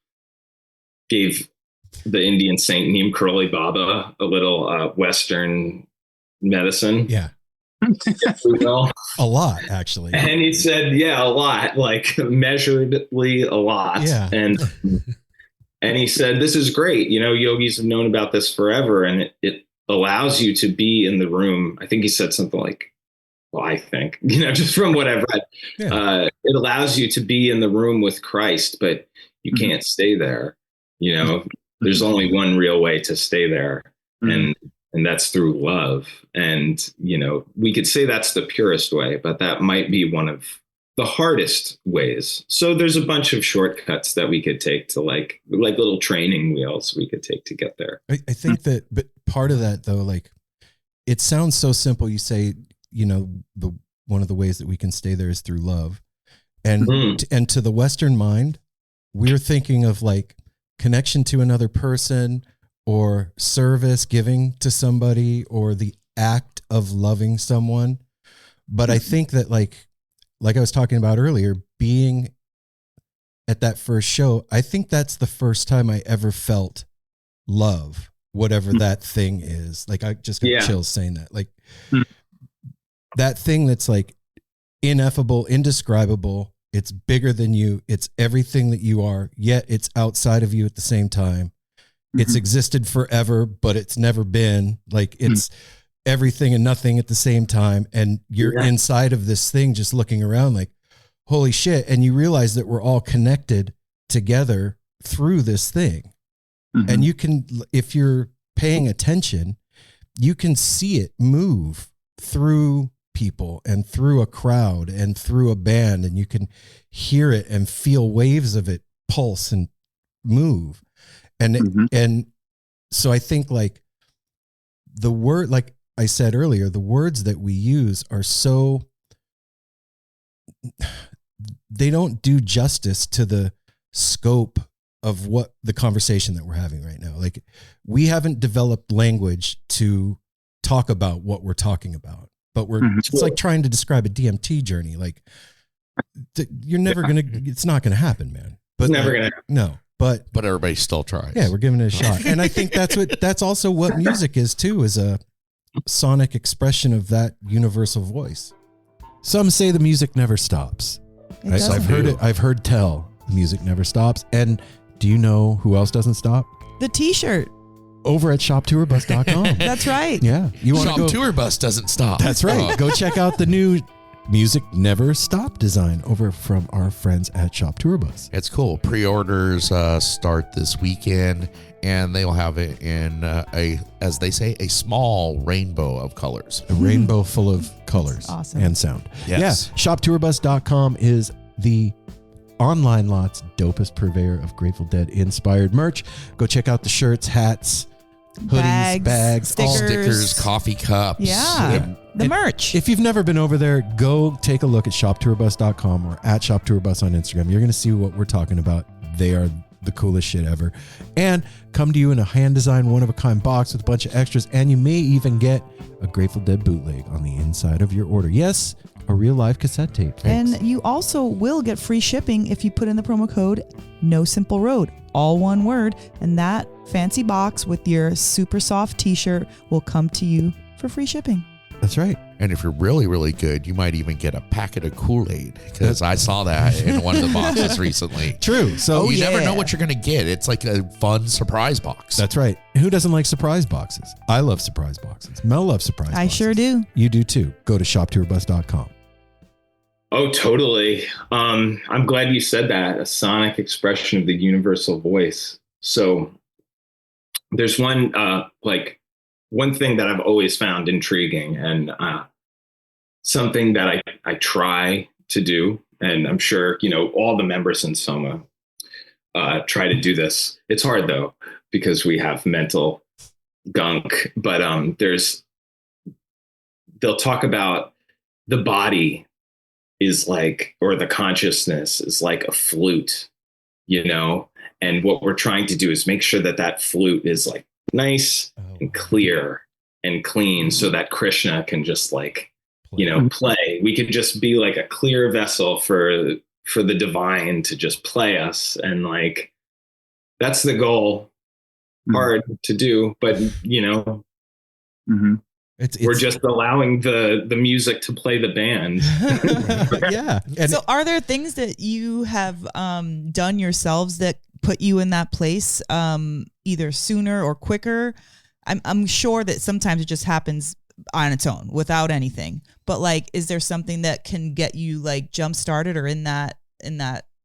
gave the Indian saint Neem Karoli Baba a little Western medicine. Yeah. A lot, actually. And he said, a lot, like measuredly a lot. Yeah. And he said, this is great. Yogis have known about this forever. And it allows you to be in the room. I think he said something like, I think, just from what I've read, it allows you to be in the room with Christ, but you can't stay there. There's only one real way to stay there. And that's through love. And, we could say that's the purest way, but that might be one of the hardest ways. So there's a bunch of shortcuts that we could take to like little training wheels we could take to get there. I think that, but part of that though, like it sounds so simple. You say, one of the ways that we can stay there is through love. And, and to the Western mind, we're thinking of like connection to another person or service, giving to somebody, or the act of loving someone. But I think that like I was talking about earlier, being at that first show, I think that's the first time I ever felt love, whatever that thing is. Like I just got chills saying that. Like that thing that's like ineffable, indescribable. It's bigger than you. It's everything that you are, yet it's outside of you at the same time. It's existed forever, but it's never been. Like it's everything and nothing at the same time. And you're inside of this thing, just looking around like, holy shit. And you realize that we're all connected together through this thing. And you can, if you're paying attention, you can see it move through people and through a crowd and through a band, and you can hear it and feel waves of it pulse and move. And so I think like the word, like I said earlier, the words that we use are so, they don't do justice to the scope of what the conversation that we're having right now. Like, we haven't developed language to talk about what we're talking about, but it's like trying to describe a DMT journey. Like, you're never going to, it's not going to happen, man. But It's never gonna. No, but everybody still tries. yeah, we're giving it a shot. And I think that's also what music is too, is a sonic expression of that universal voice. Some say the music never stops. I've heard tell the music never stops. And do you know who else doesn't stop? The T-shirt. Over at shoptourbus.com. That's right. Yeah. You want Shop to go? Tour Bus doesn't stop. That's right. Go check out the new Music Never Stop design over from our friends at Shop Tour Bus. It's cool. Pre-orders start this weekend, and they'll have it in as they say, a small rainbow of colors. A rainbow full of colors Awesome. and sound. Yes. Yeah. ShopTourbus.com is the online lot's dopest purveyor of Grateful Dead inspired merch. Go check out the shirts, hats, hoodies, bags, Stickers, coffee cups. Yeah. The merch. If you've never been over there, go take a look at shoptourbus.com or at shoptourbus on Instagram. You're going to see what we're talking about. They are the coolest shit ever. And come to you in a hand-designed, one-of-a-kind box with a bunch of extras. And you may even get a Grateful Dead bootleg on the inside of your order. Yes, a real-life cassette tape. Thanks. And you also will get free shipping if you put in the promo code No Simple Road, all one word. And that fancy box with your super soft T-shirt will come to you for free shipping. That's right. And if you're really, really good, you might even get a packet of Kool-Aid, because I saw that in one of the boxes recently. True. So you never know what you're going to get. It's like a fun surprise box. That's right. Who doesn't like surprise boxes? I love surprise boxes. Mel loves surprise boxes. I sure do. You do too. Go to shoptourbus.com. Oh, totally. I'm glad you said that. A sonic expression of the universal voice. So there's one thing that I've always found intriguing, and something that I try to do, and I'm sure, all the members in Soma try to do this. It's hard though, because we have mental gunk, but they'll talk about the body is like, or the consciousness is like a flute, and what we're trying to do is make sure that flute is like nice and clear and clean, so that Krishna can just play. We could just be like a clear vessel for the divine to just play us. And that's the goal. Hard to do, but we're just allowing the music to play the band. Yeah. So are there things that you have done yourselves that put you in that place either sooner or quicker? I'm sure that sometimes it just happens on its own without anything, but is there something that can get you jump started or in that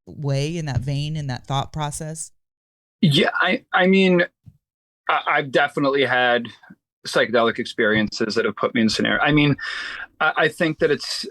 way, in that vein, in that thought process? Yeah, I mean, I've definitely had psychedelic experiences that have put me in scenario. I mean, I think that it's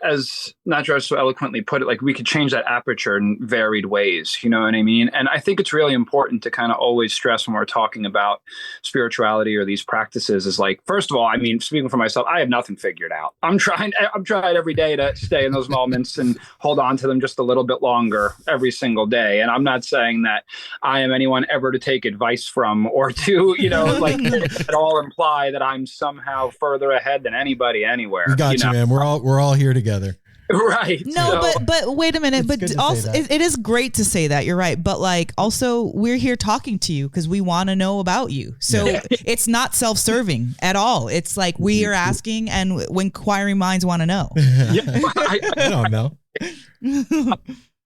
as Najraj so eloquently put it, we could change that aperture in varied ways, you know what I mean? And I think it's really important to kind of always stress when we're talking about spirituality or these practices is first of all, I mean, speaking for myself, I have nothing figured out. I'm trying every day to stay in those moments and hold on to them just a little bit longer every single day. And I'm not saying that I am anyone ever to take advice from or to, at all imply that I'm somehow further ahead than anybody anywhere. We got you, man. We're all here together. Right. No, but wait a minute. But also, it is great to say that. You're right. But also, we're here talking to you because we want to know about you. So it's not self-serving at all. It's we are asking, and when inquiring minds want to know. I know, Mel.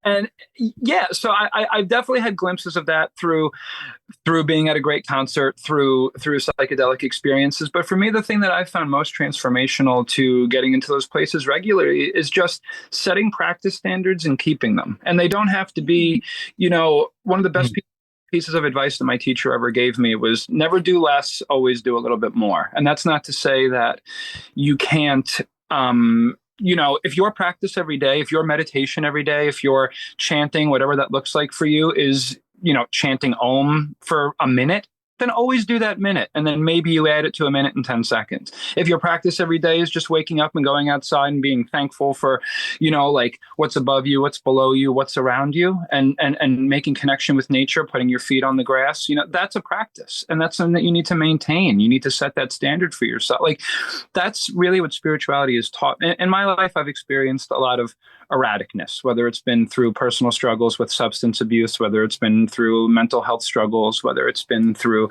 And yeah, so I definitely had glimpses of that through being at a great concert, through psychedelic experiences. But for me, the thing that I found most transformational to getting into those places regularly is just setting practice standards and keeping them. And they don't have to be, one of the best pieces of advice that my teacher ever gave me was never do less, always do a little bit more. And that's not to say that you can't, if your practice every day, if your meditation every day, if you're chanting, whatever that looks like for you is, chanting Om for a minute, then always do that minute. And then maybe you add it to a minute and 10 seconds. If your practice every day is just waking up and going outside and being thankful for, like what's above you, what's below you, what's around you, and making connection with nature, putting your feet on the grass, that's a practice. And that's something that you need to maintain. You need to set that standard for yourself. Like that's really what spirituality is taught. In my life, I've experienced a lot of erraticness, whether it's been through personal struggles with substance abuse, whether it's been through mental health struggles, whether it's been through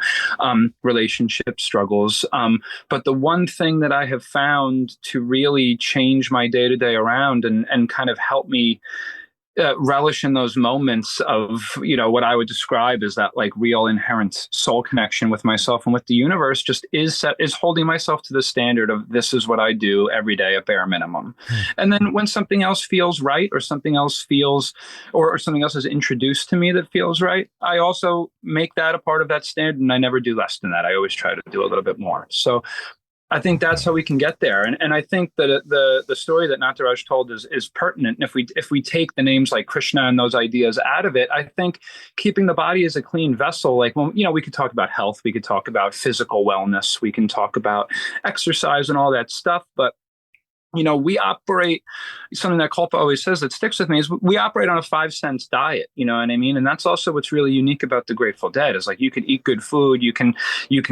relationship struggles. But the one thing that I have found to really change my day-to-day around and kind of help me relish in those moments of, what I would describe as that like real inherent soul connection with myself and with the universe just is holding myself to the standard of this is what I do every day at bare minimum. And then when something else feels right or something else feels or something else is introduced to me that feels right, I also make that a part of that standard and I never do less than that. I always try to do a little bit more. So I think that's how we can get there. And I think that the story that Nataraj told is pertinent. And if we take the names like Krishna and those ideas out of it, I think keeping the body as a clean vessel, like, we could talk about health, we could talk about physical wellness, we can talk about exercise and all that stuff. But we operate, something that Kalpa always says that sticks with me is we operate on a 5 cents diet. You know what I mean? And that's also what's really unique about the Grateful Dead is like you can eat good food, you can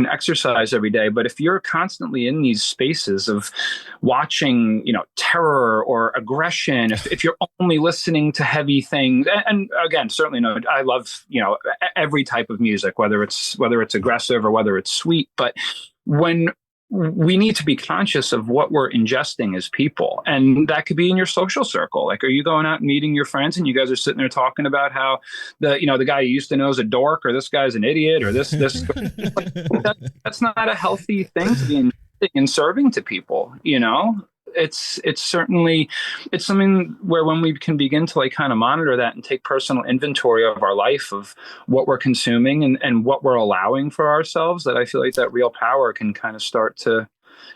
exercise every day. But if you're constantly in these spaces of watching, terror or aggression, if you're only listening to heavy things, and again, certainly I love, every type of music, whether it's aggressive or whether it's sweet. But when we need to be conscious of what we're ingesting as people. And that could be in your social circle. Like, are you going out and meeting your friends and you guys are sitting there talking about how the guy you used to know is a dork or this guy's an idiot or this, that's not a healthy thing to be ingesting and serving to people, It's certainly, it's something where when we can begin to like kind of monitor that and take personal inventory of our life, of what we're consuming and what we're allowing for ourselves, that I feel like that real power can kind of start to,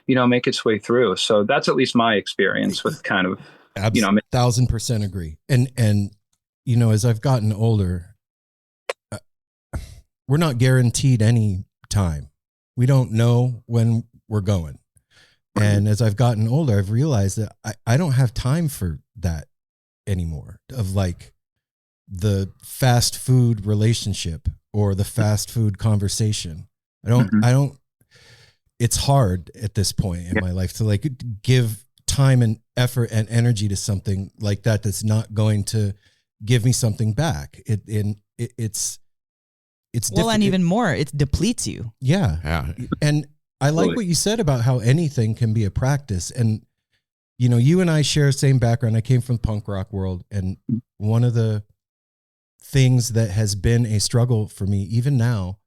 make its way through. So that's at least my experience with kind of, 1,000% agree. And, as I've gotten older, we're not guaranteed any time. We don't know when we're going. And as I've gotten older, I've realized that I don't have time for that anymore, of like the fast food relationship or the fast food conversation. I don't, it's hard at this point in my life to like give time and effort and energy to something like that that's not going to give me something back. It's well, and even more, it depletes you. Yeah. And I like what you said about how anything can be a practice. And, you and I share the same background. I came from the punk rock world. And one of the things that has been a struggle for me, even now,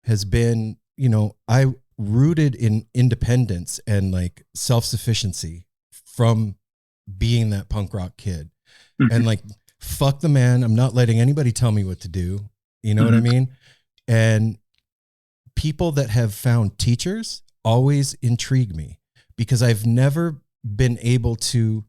has been, I rooted in independence and like self-sufficiency from being that punk rock kid. Mm-hmm. And like, fuck the man. I'm not letting anybody tell me what to do. You know what I mean? And people that have found teachers always intrigue me because I've never been able to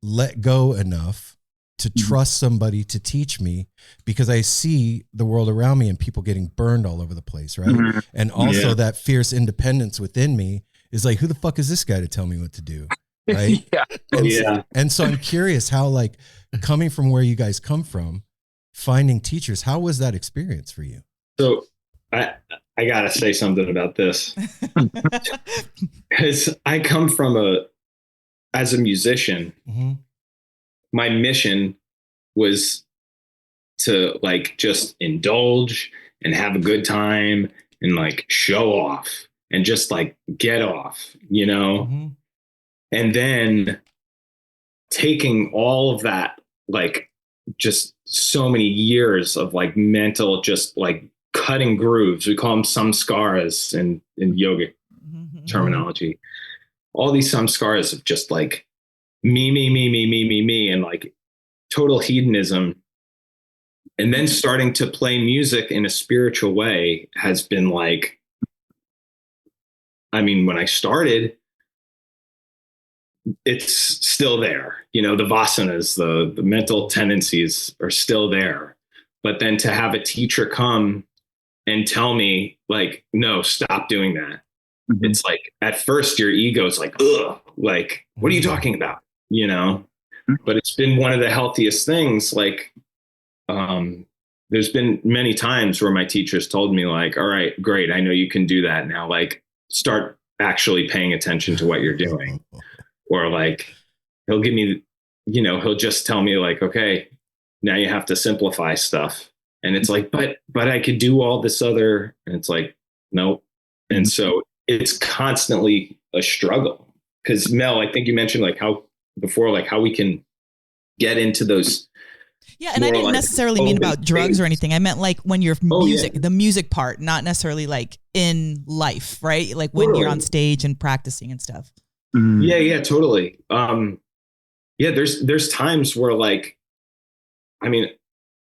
let go enough to trust somebody to teach me, because I see the world around me and people getting burned all over the place. Right. And also that fierce independence within me is like, who the fuck is this guy to tell me what to do? Right. And so I'm curious how, like, coming from where you guys come from, finding teachers, how was that experience for you? So I gotta say something about this because I come from as a musician, my mission was to like just indulge and have a good time and like show off and just like get off, and then taking all of that like just so many years of like mental, just like cutting grooves. We call them samskaras in yogic terminology. All these samskaras of just like me, and like total hedonism. And then starting to play music in a spiritual way has been like, I mean, when I started, it's still there. You know, the vasanas, the mental tendencies are still there. But then to have a teacher come and tell me like, no, stop doing that. Mm-hmm. It's like, at first your ego's like, ugh, like, what are you talking about? You know, but it's been one of the healthiest things. Like, there's been many times where my teachers told me like, all right, great. I know you can do that now. Like, start actually paying attention to what you're doing. Or like, he'll give me, you know, he'll just tell me like, okay, now you have to simplify stuff. And it's like, but I could do all this other, and it's like, nope. And so it's constantly a struggle. Because Mel, I think you mentioned like how we can get into those. Yeah, and I didn't necessarily mean about drugs or anything. I meant like when you're the music part, not necessarily like in life, right? Like when you're on stage and practicing and stuff. Yeah, totally. There's times where like, I mean,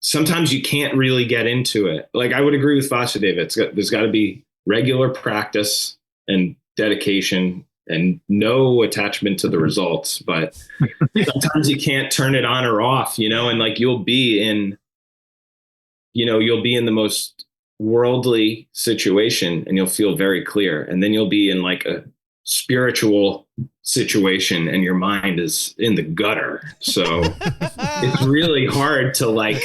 sometimes you can't really get into it. Like, I would agree with Vasudeva. There's got to be regular practice and dedication and no attachment to the results. But sometimes you can't turn it on or off, you know, and like you'll be in the most worldly situation and you'll feel very clear. And then you'll be in like a spiritual situation and your mind is in the gutter. So it's really hard to like,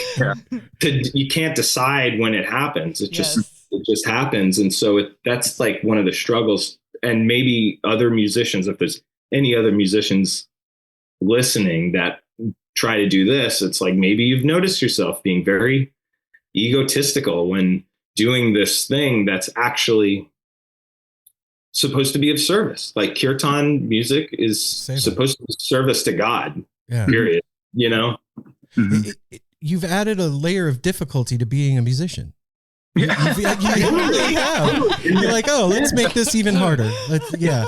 you can't decide when it happens. It just happens. And so that's like one of the struggles. And maybe other musicians, if there's any other musicians listening that try to do this, it's like, maybe you've noticed yourself being very egotistical when doing this thing that's actually supposed to be of service. Like kirtan music is supposed to be service to God, period. You know? You've added a layer of difficulty to being a musician. You really have. You're like, oh, let's make this even harder.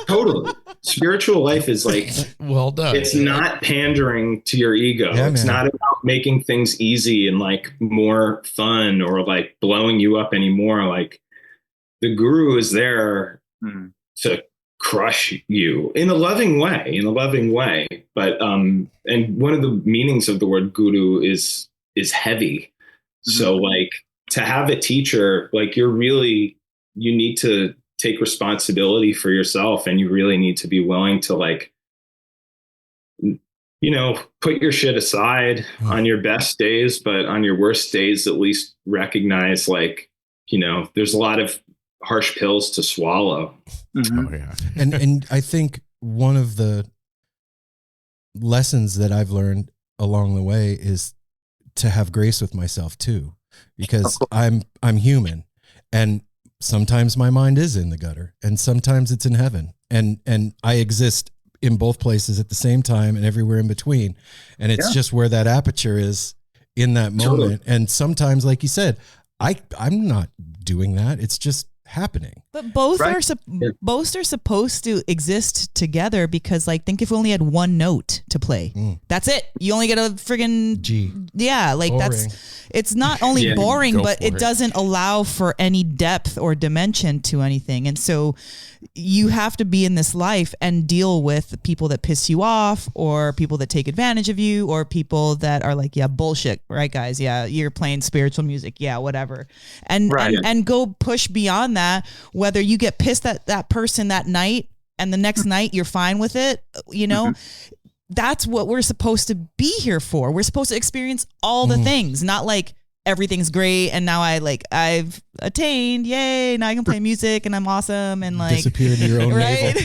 Totally. Spiritual life is like, well done. It's not pandering to your ego. It's not about making things easy and like more fun or like blowing you up anymore. Like, the guru is there to crush you in a loving way. But and one of the meanings of the word guru is heavy. So like, to have a teacher, like you need to take responsibility for yourself, and you really need to be willing to like, you know, put your shit aside on your best days, but on your worst days, at least recognize like, you know, there's a lot of harsh pills to swallow. Oh, yeah. And I think one of the lessons that I've learned along the way is to have grace with myself too. Because I'm human, and sometimes my mind is in the gutter and sometimes it's in heaven, and I exist in both places at the same time and everywhere in between. And it's just where that aperture is in that moment. And sometimes, like you said, I'm not doing that. It's just happening. But both are supposed to exist together, because like, think if we only had one note to play, that's it. You only get a friggin' G. Yeah, like boring. It's not only boring, but it it. doesn't allow for any depth or dimension to anything. And so you have to be in this life and deal with people that piss you off, or people that take advantage of you, or people that are like, yeah, bullshit, right, guys? Yeah, you're playing spiritual music. Yeah, whatever. And go push beyond that, whether you get pissed at that person that night and the next night you're fine with it, you know, that's what we're supposed to be here for. We're supposed to experience all the things, not like everything's great and now I've attained, yay, now I can play music and I'm awesome and like disappear into your own right?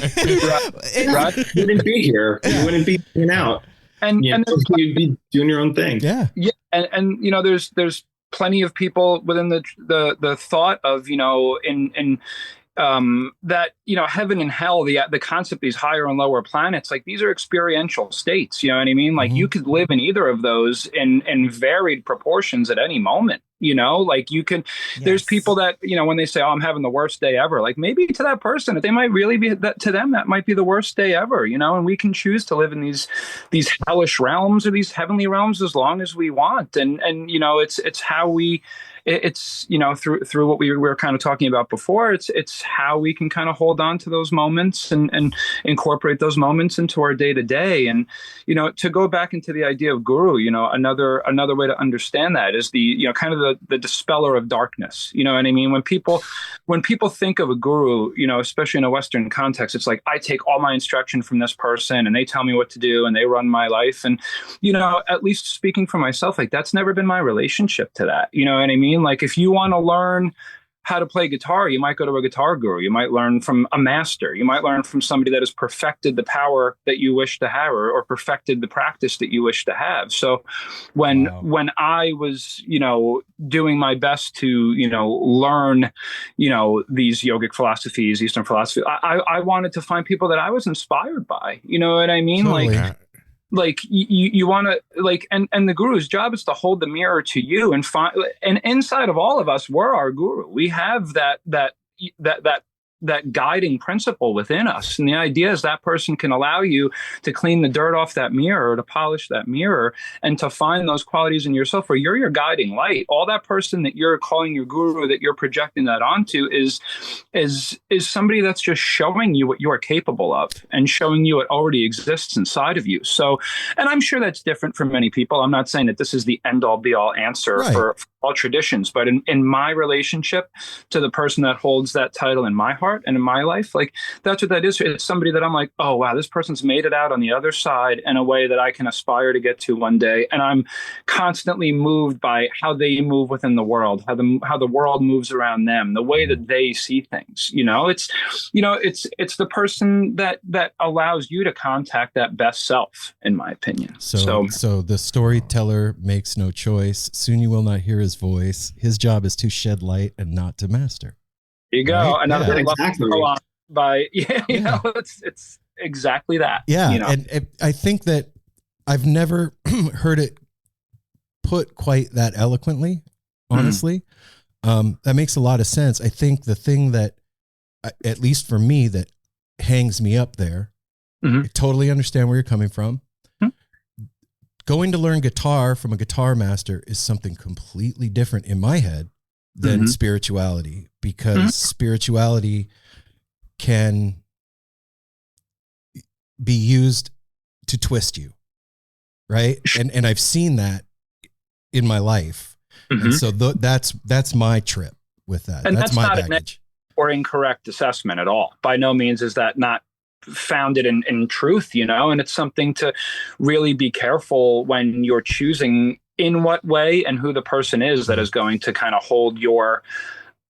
Rod, you wouldn't be here. You wouldn't be hanging out. And you'd be doing your own thing. Yeah. And you know, there's plenty of people within the thought of, you know, in that, you know, heaven and hell, the concept of these higher and lower planets, like these are experiential states. You know what I mean? Like you could live in either of those in varied proportions at any moment. You know, like you can, there's people that, you know, when they say, oh, I'm having the worst day ever, like maybe to that person, they might really be that to them, that might be the worst day ever, you know, and we can choose to live in these hellish realms or these heavenly realms as long as we want. And, you know, it's how it's, you know, through what we were kind of talking about before, it's how we can kind of hold on to those moments and incorporate those moments into our day to day. And, you know, to go back into the idea of guru, you know, another way to understand that is the, you know, kind of the dispeller of darkness. You know what I mean? When people think of a guru, you know, especially in a Western context, it's like, I take all my instruction from this person and they tell me what to do and they run my life. And, you know, at least speaking for myself, like that's never been my relationship to that. You know what I mean? Like if you want to learn how to play guitar, you might go to a guitar guru. You might learn from a master. You might learn from somebody that has perfected the power that you wish to have, or perfected the practice that you wish to have. So when I was, you know, doing my best to, you know, learn, you know, these yogic philosophies, Eastern philosophy, I wanted to find people that I was inspired by. You know what I mean? Totally. Like you want to like, and the guru's job is to hold the mirror to you and find, and inside of all of us, we're our guru. We have that guiding principle within us. And the idea is that person can allow you to clean the dirt off that mirror, to polish that mirror, and to find those qualities in yourself where you're your guiding light. All that person that you're calling your guru, that you're projecting that onto is somebody that's just showing you what you are capable of and showing you what already exists inside of you. So, and I'm sure that's different for many people. I'm not saying that this is the end all be all answer for all traditions, but in my relationship to the person that holds that title in my heart and in my life, like that's what that is. It's somebody that I'm like, oh wow, this person's made it out on the other side in a way that I can aspire to get to one day. And I'm constantly moved by how they move within the world, how the world moves around them, the way that they see things. You know, it's the person that allows you to contact that best self, in my opinion. So the storyteller makes no choice. Soon you will not hear his voice. His job is to shed light and not to master. There you go. Right? Another exactly. By you know, it's exactly that. Yeah, you know? and I think that I've never heard it put quite that eloquently. Honestly, that makes a lot of sense. I think the thing that, at least for me, that hangs me up there. I totally understand where you're coming from. Going to learn guitar from a guitar master is something completely different in my head than spirituality, because spirituality can be used to twist you, right? And I've seen that in my life, and so that's my trip with that. And that's my not baggage. Or incorrect assessment at all. By no means is that not founded in truth, you know, and it's something to really be careful when you're choosing in what way and who the person is that is going to kind of hold your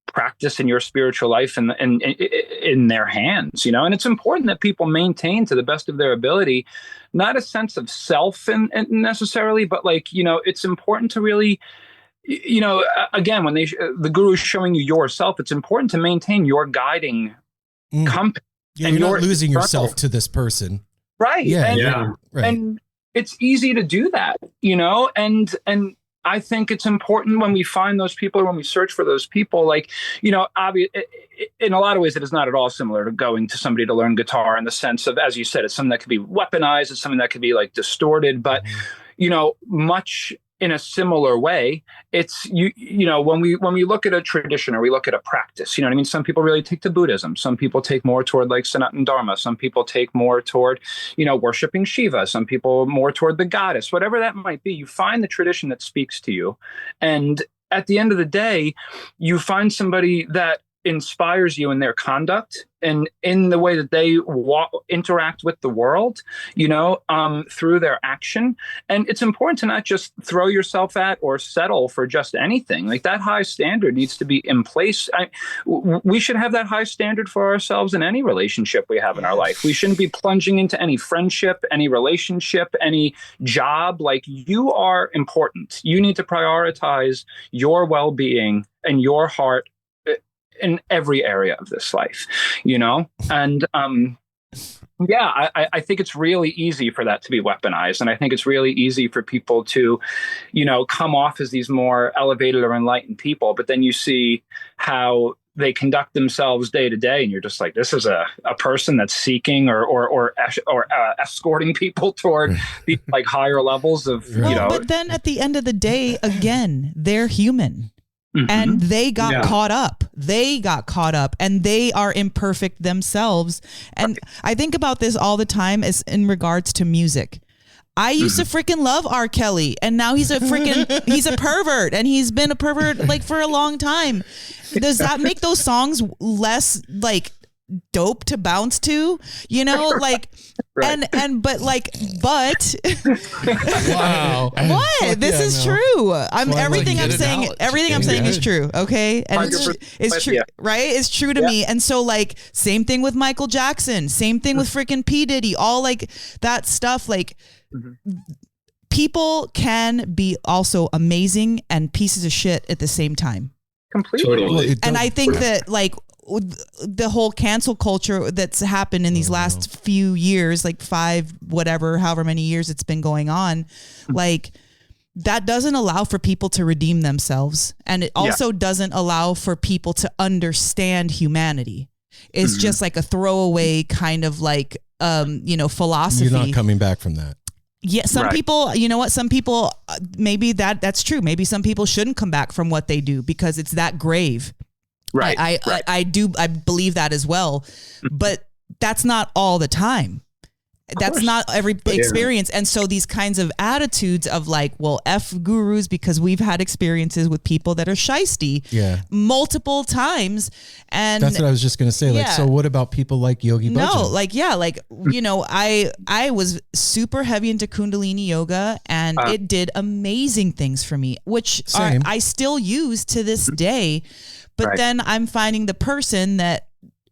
practice in your spiritual life in their hands, you know. And it's important that people maintain, to the best of their ability, not a sense of self and necessarily, but like, you know, it's important to really, you know, again, when the guru is showing you yourself, it's important to maintain your guiding company. Yeah, you're not losing yourself to this person. Right. Yeah. Right. And it's easy to do that, you know, and I think it's important when we find those people, or when we search for those people, like, you know, in a lot of ways, it is not at all similar to going to somebody to learn guitar, in the sense of, as you said, it's something that could be weaponized. It's something that could be like distorted, but, you know, much in a similar way, it's you know, when we look at a tradition or we look at a practice, you know what I mean? Some people really take to Buddhism. Some people take more toward like Sanatana Dharma. Some people take more toward, you know, worshiping Shiva. Some people more toward the goddess, whatever that might be. You find the tradition that speaks to you. And at the end of the day, you find somebody that inspires you in their conduct and in the way that they interact with the world, you know, through their action. And it's important to not just throw yourself at or settle for just anything. Like, that high standard needs to be in place. We should have that high standard for ourselves in any relationship we have in our life. We shouldn't be plunging into any friendship, any relationship, any job. Like, you are important. You need to prioritize your well-being and your heart in every area of this life, you know? And yeah, I think it's really easy for that to be weaponized. And I think it's really easy for people to, you know, come off as these more elevated or enlightened people. But then you see how they conduct themselves day to day. And you're just like, this is a person that's seeking or escorting people toward the like higher levels of, you know. But then at the end of the day, again, they're human. And they got caught up. They got caught up and they are imperfect themselves. And I think about this all the time as in regards to music. I used to freaking love R. Kelly and now he's a pervert and he's been a pervert like for a long time. Does that make those songs less like dope to bounce to, you know, like but Wow. What? This is true. Everything I'm saying is true. Okay. And it's true, right? It's true to me. And so like same thing with Michael Jackson, same thing with freaking P. Diddy, all like that stuff. Like people can be also amazing and pieces of shit at the same time. Completely. Totally. And I think that like the whole cancel culture that's happened in these last few years, like however many years it's been going on, like that doesn't allow for people to redeem themselves. And it also doesn't allow for people to understand humanity. It's just like a throwaway kind of like, you know, philosophy. You're not coming back from that. Yeah, some people, you know what? Some people, maybe that's true. Maybe some people shouldn't come back from what they do because it's that grave. Right. I believe that as well, but that's not all the time. That's not every experience. And so these kinds of attitudes of like, well, F gurus, because we've had experiences with people that are shisty multiple times. And that's what I was just going to say. Like, so what about people like Yogi Bhajan? No, like, you know, I was super heavy into Kundalini yoga and it did amazing things for me, which I still use to this day. But then I'm finding the person that,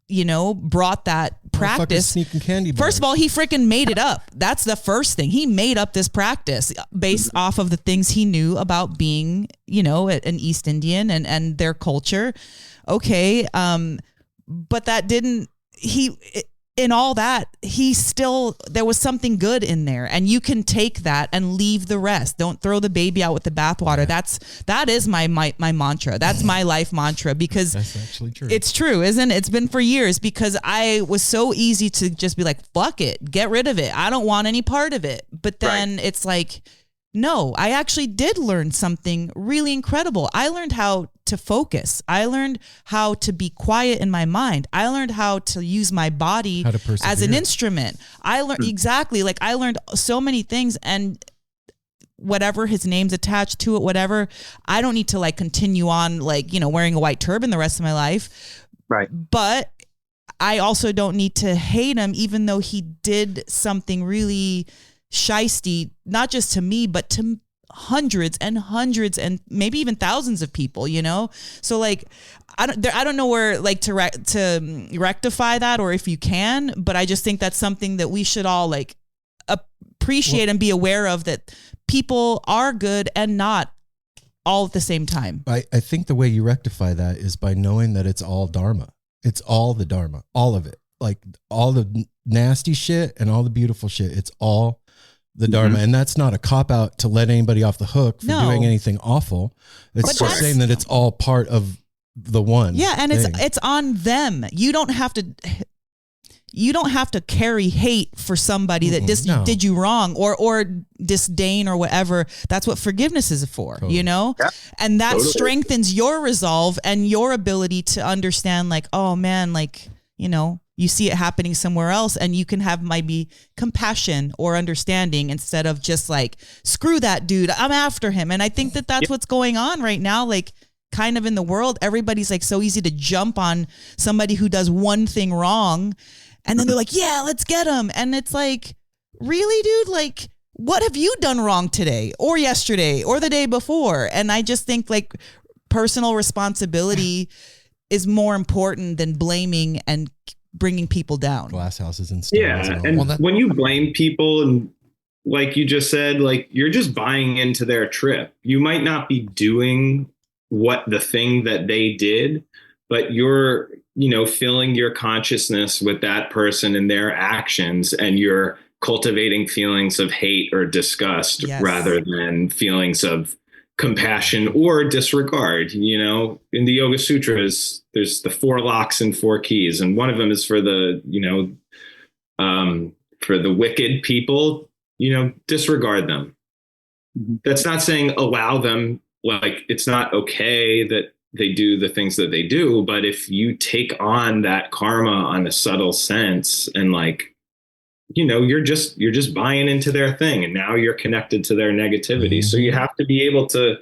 you know, brought that practice. Sneaking candy bars. First of all, he freaking made it up. That's the first thing. He made up this practice based off of the things he knew about being, you know, an East Indian and their culture. Okay. But that didn't, in all that, there was something good in there, and you can take that and leave the rest. Don't throw the baby out with the bathwater. That is my mantra. That's my life mantra, because that's actually true. It's true, isn't it? It's been for years, because I was so easy to just be like, fuck it, get rid of it. I don't want any part of it. But then it's like, no, I actually did learn something really incredible. I learned how to focus. I learned how to be quiet in my mind. I learned how to use my body as an instrument. I learned I learned so many things, and whatever his name's attached to it, whatever, I don't need to like continue on like, you know, wearing a white turban the rest of my life. Right. But I also don't need to hate him, even though he did something really shisty, not just to me, but to hundreds and maybe even thousands of people, you know? So like, I don't know where like to rectify that, or if you can, but I just think that's something that we should all like appreciate and be aware of, that people are good and not all at the same time. I think the way you rectify that is by knowing that it's all Dharma. It's all the Dharma, all of it. Like all the nasty shit and all the beautiful shit. It's all the Dharma. And that's not a cop out to let anybody off the hook for doing anything awful. It's just saying that it's all part of the one. Yeah. And thing. it's on them. You don't have to carry hate for somebody that did you wrong or disdain or whatever. That's what forgiveness is for, you know? Yeah. And that strengthens your resolve and your ability to understand like, oh man, like, you know, you see it happening somewhere else, and you can have maybe compassion or understanding instead of just like, screw that dude, I'm after him. And I think that that's what's going on right now. Like kind of in the world, everybody's like so easy to jump on somebody who does one thing wrong. And then they're like, yeah, let's get him. And it's like, really, dude? Like, what have you done wrong today or yesterday or the day before? And I just think like personal responsibility is more important than blaming and bringing people down. Glass houses and stuff. Yeah. And when you blame people, and like you just said, like you're just buying into their trip. You might not be doing the thing that they did, but you're, filling your consciousness with that person and their actions, and you're cultivating feelings of hate or disgust rather than feelings of compassion or disregard. In the Yoga Sutras, there's the 4 locks and 4 keys, and one of them is for the, for the wicked people, disregard them. That's not saying allow them, like it's not okay that they do the things that they do, but if you take on that karma on a subtle sense and you're just buying into their thing, and now you're connected to their negativity. So you have to be able to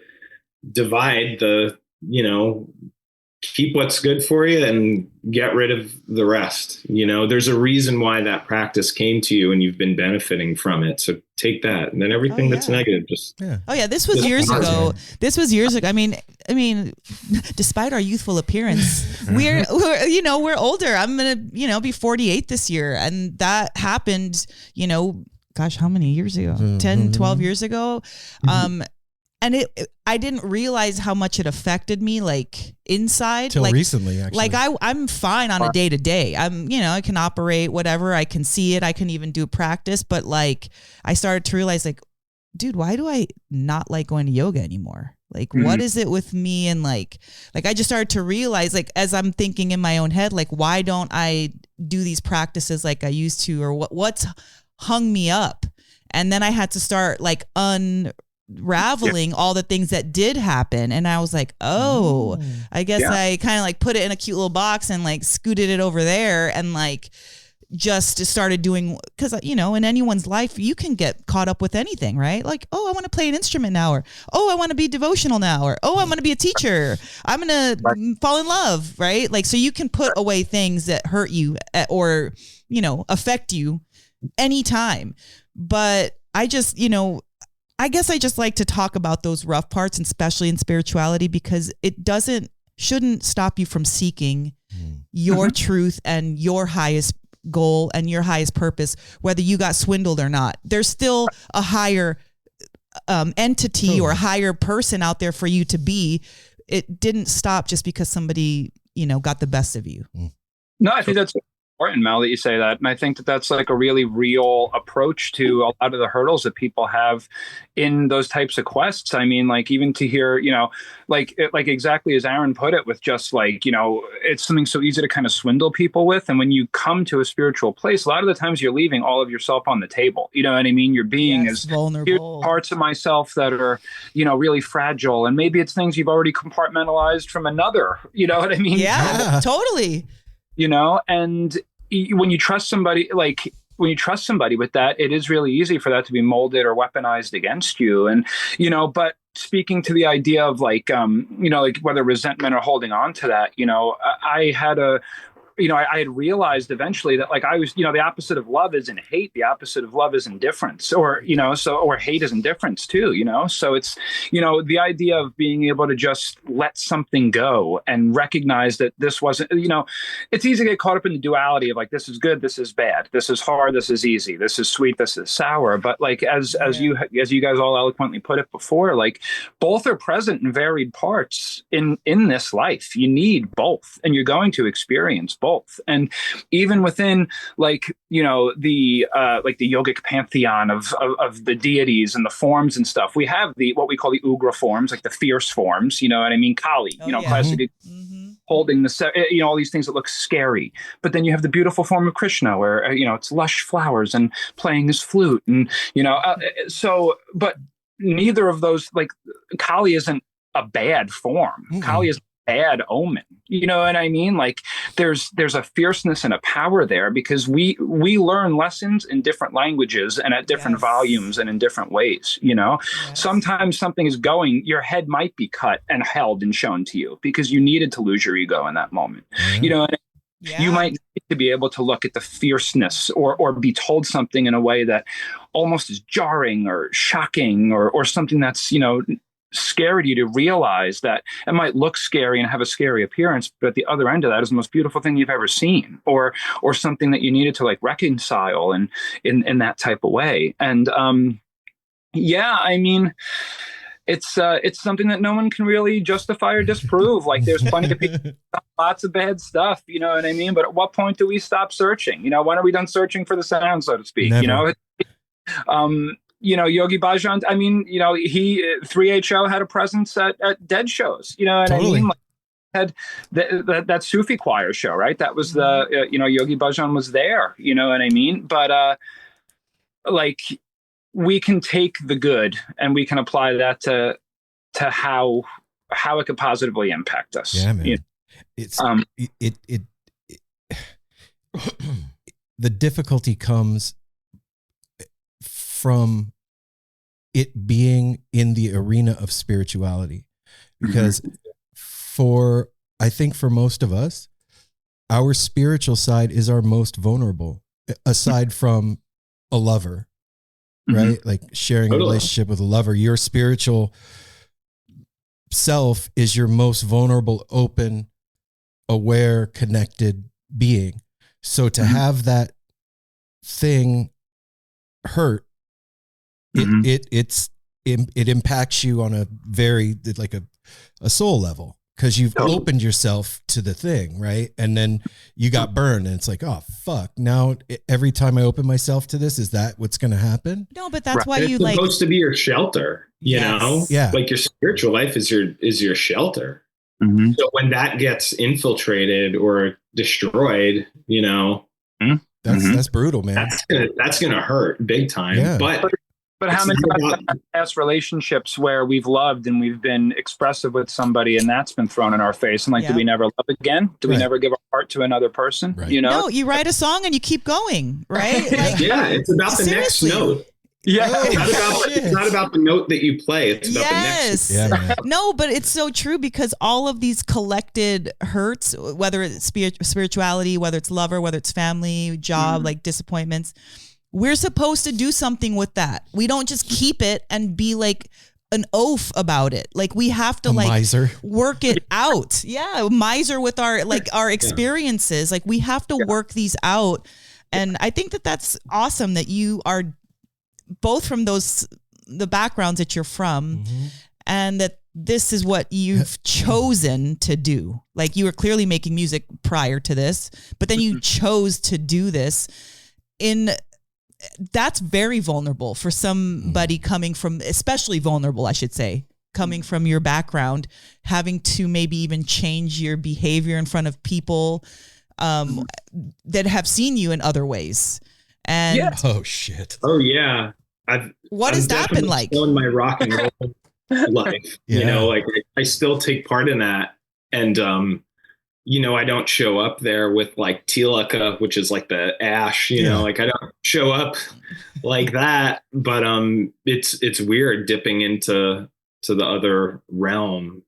divide the, keep what's good for you and get rid of the rest. There's a reason why that practice came to you and you've been benefiting from it. So take that, and then everything that's negative, just. Yeah. Oh yeah. This was years ago. I mean, despite our youthful appearance, we're older. I'm going to, be 48 this year. And that happened, gosh, how many years ago? 10, 12 years ago. And I didn't realize how much it affected me, like inside. Till recently, actually. Like I'm fine on a day to day. I can operate whatever. I can see it. I can even do practice. But like, I started to realize, like, dude, why do I not like going to yoga anymore? Like, what is it with me? And like I just started to realize, like, as I'm thinking in my own head, like, why don't I do these practices like I used to, or what's hung me up? And then I had to start like unraveling all the things that did happen. And I was like, I guess I kind of like put it in a cute little box and like scooted it over there and like just started doing, because in anyone's life you can get caught up with anything, right? Like, I want to play an instrument now, or I want to be devotional now, or I'm going to be a teacher, I'm going to fall in love, right? Like, so you can put away things that hurt you or affect you anytime. But I just I guess I just like to talk about those rough parts, and especially in spirituality, because it shouldn't stop you from seeking your truth and your highest goal and your highest purpose, whether you got swindled or not. There's still a higher entity or a higher person out there for you to be. It didn't stop just because somebody, got the best of you. No, I think that's important, Mel, that you say that. And I think that that's like a really real approach to a lot of the hurdles that people have in those types of quests. I mean, like, even to hear, like exactly as Aaron put it, with just like, it's something so easy to kind of swindle people with. And when you come to a spiritual place, a lot of the times you're leaving all of yourself on the table. You know what I mean? You're being as vulnerable, parts of myself that are, really fragile. And maybe it's things you've already compartmentalized from another, you know what I mean? Yeah, totally. And when you trust somebody, with that, it is really easy for that to be molded or weaponized against you. And, but speaking to the idea of like whether resentment or holding on to that, I had I had realized eventually that like I was, the opposite of love isn't hate. The opposite of love is indifference, or hate is indifference too, So it's, the idea of being able to just let something go and recognize that this wasn't, it's easy to get caught up in the duality of like, this is good, this is bad, this is hard, this is easy, this is sweet, this is sour. But like, as you guys all eloquently put it before, like both are present in varied parts in this life. You need both, and you're going to experience both. And even within like, the yogic pantheon of the deities and the forms and stuff, we have what we call the ugra forms, like the fierce forms, you know what I mean? Kali, classic, holding all these things that look scary. But then you have the beautiful form of Krishna where, it's lush flowers and playing his flute and, but neither of those, like Kali isn't a bad form. Kali is bad omen. You know what I mean? Like there's a fierceness and a power there because we learn lessons in different languages and at different volumes and in different ways, Sometimes something is your head might be cut and held and shown to you because you needed to lose your ego in that moment. You might need to be able to look at the fierceness or be told something in a way that almost is jarring or shocking or something that's, scary to you to realize that it might look scary and have a scary appearance, but at the other end of that is the most beautiful thing you've ever seen, or something that you needed to like reconcile in that type of way. And I mean, it's something that no one can really justify or disprove. Like there's plenty of people, lots of bad stuff, you know what I mean? But at what point do we stop searching? You know, when are we done searching for the sound, so to speak? Never. You know, Yogi Bhajan, I mean, you know, he 3HO had a presence at dead shows, you know what Totally. I mean? Like, had that Sufi choir show, right? That was the you know, Yogi Bhajan was there, you know what I mean? But like we can take the good and we can apply that to how it could positively impact us. Yeah, man. You know? It's it the difficulty comes from it being in the arena of spirituality, because I think for most of us, our spiritual side is our most vulnerable, aside from a lover, right? Like sharing a relationship with a lover. Your spiritual self is your most vulnerable, open, aware, connected being. So to have that thing hurt, it impacts you on a very, like a soul level, because you've opened yourself to the thing, right? And then you got burned, and it's like, oh fuck, now every time I open myself to this, is that what's going to happen? No, but that's why it's you like supposed to be your shelter, you know? Yeah. Like your spiritual life is your shelter. So when that gets infiltrated or destroyed, you know, that's brutal, man. That's gonna hurt big time. Yeah. But how many past relationships where we've loved and we've been expressive with somebody and that's been thrown in our face, and like, do we never love again? Do we never give our heart to another person? Right. You know? No, you write a song and you keep going, right? Like, yeah, it's about the seriously. next note. Yeah, It's not about the note that you play. It's about the next. Yeah, man. No, but it's so true, because all of these collected hurts, whether it's spirituality, whether it's lover, whether it's family, job, like disappointments, we're supposed to do something with that. We don't just keep it and be like an oaf about it. Like we have to miser. Work it out. Yeah, miser with our experiences. Like we have to work these out. And I think that that's awesome that you are both from the backgrounds that you're from, and that this is what you've chosen to do. Like you were clearly making music prior to this, but then you chose to do this that's very vulnerable for somebody coming from, especially vulnerable, I should say, coming from your background, having to maybe even change your behavior in front of people that have seen you in other ways. And oh shit. Oh yeah. What has that been like? In my rock and roll life, you know, like I still take part in that, and you know, I don't show up there with like tilaka, which is like the ash, you know, like I don't show up like that, but it's weird dipping into the other realm.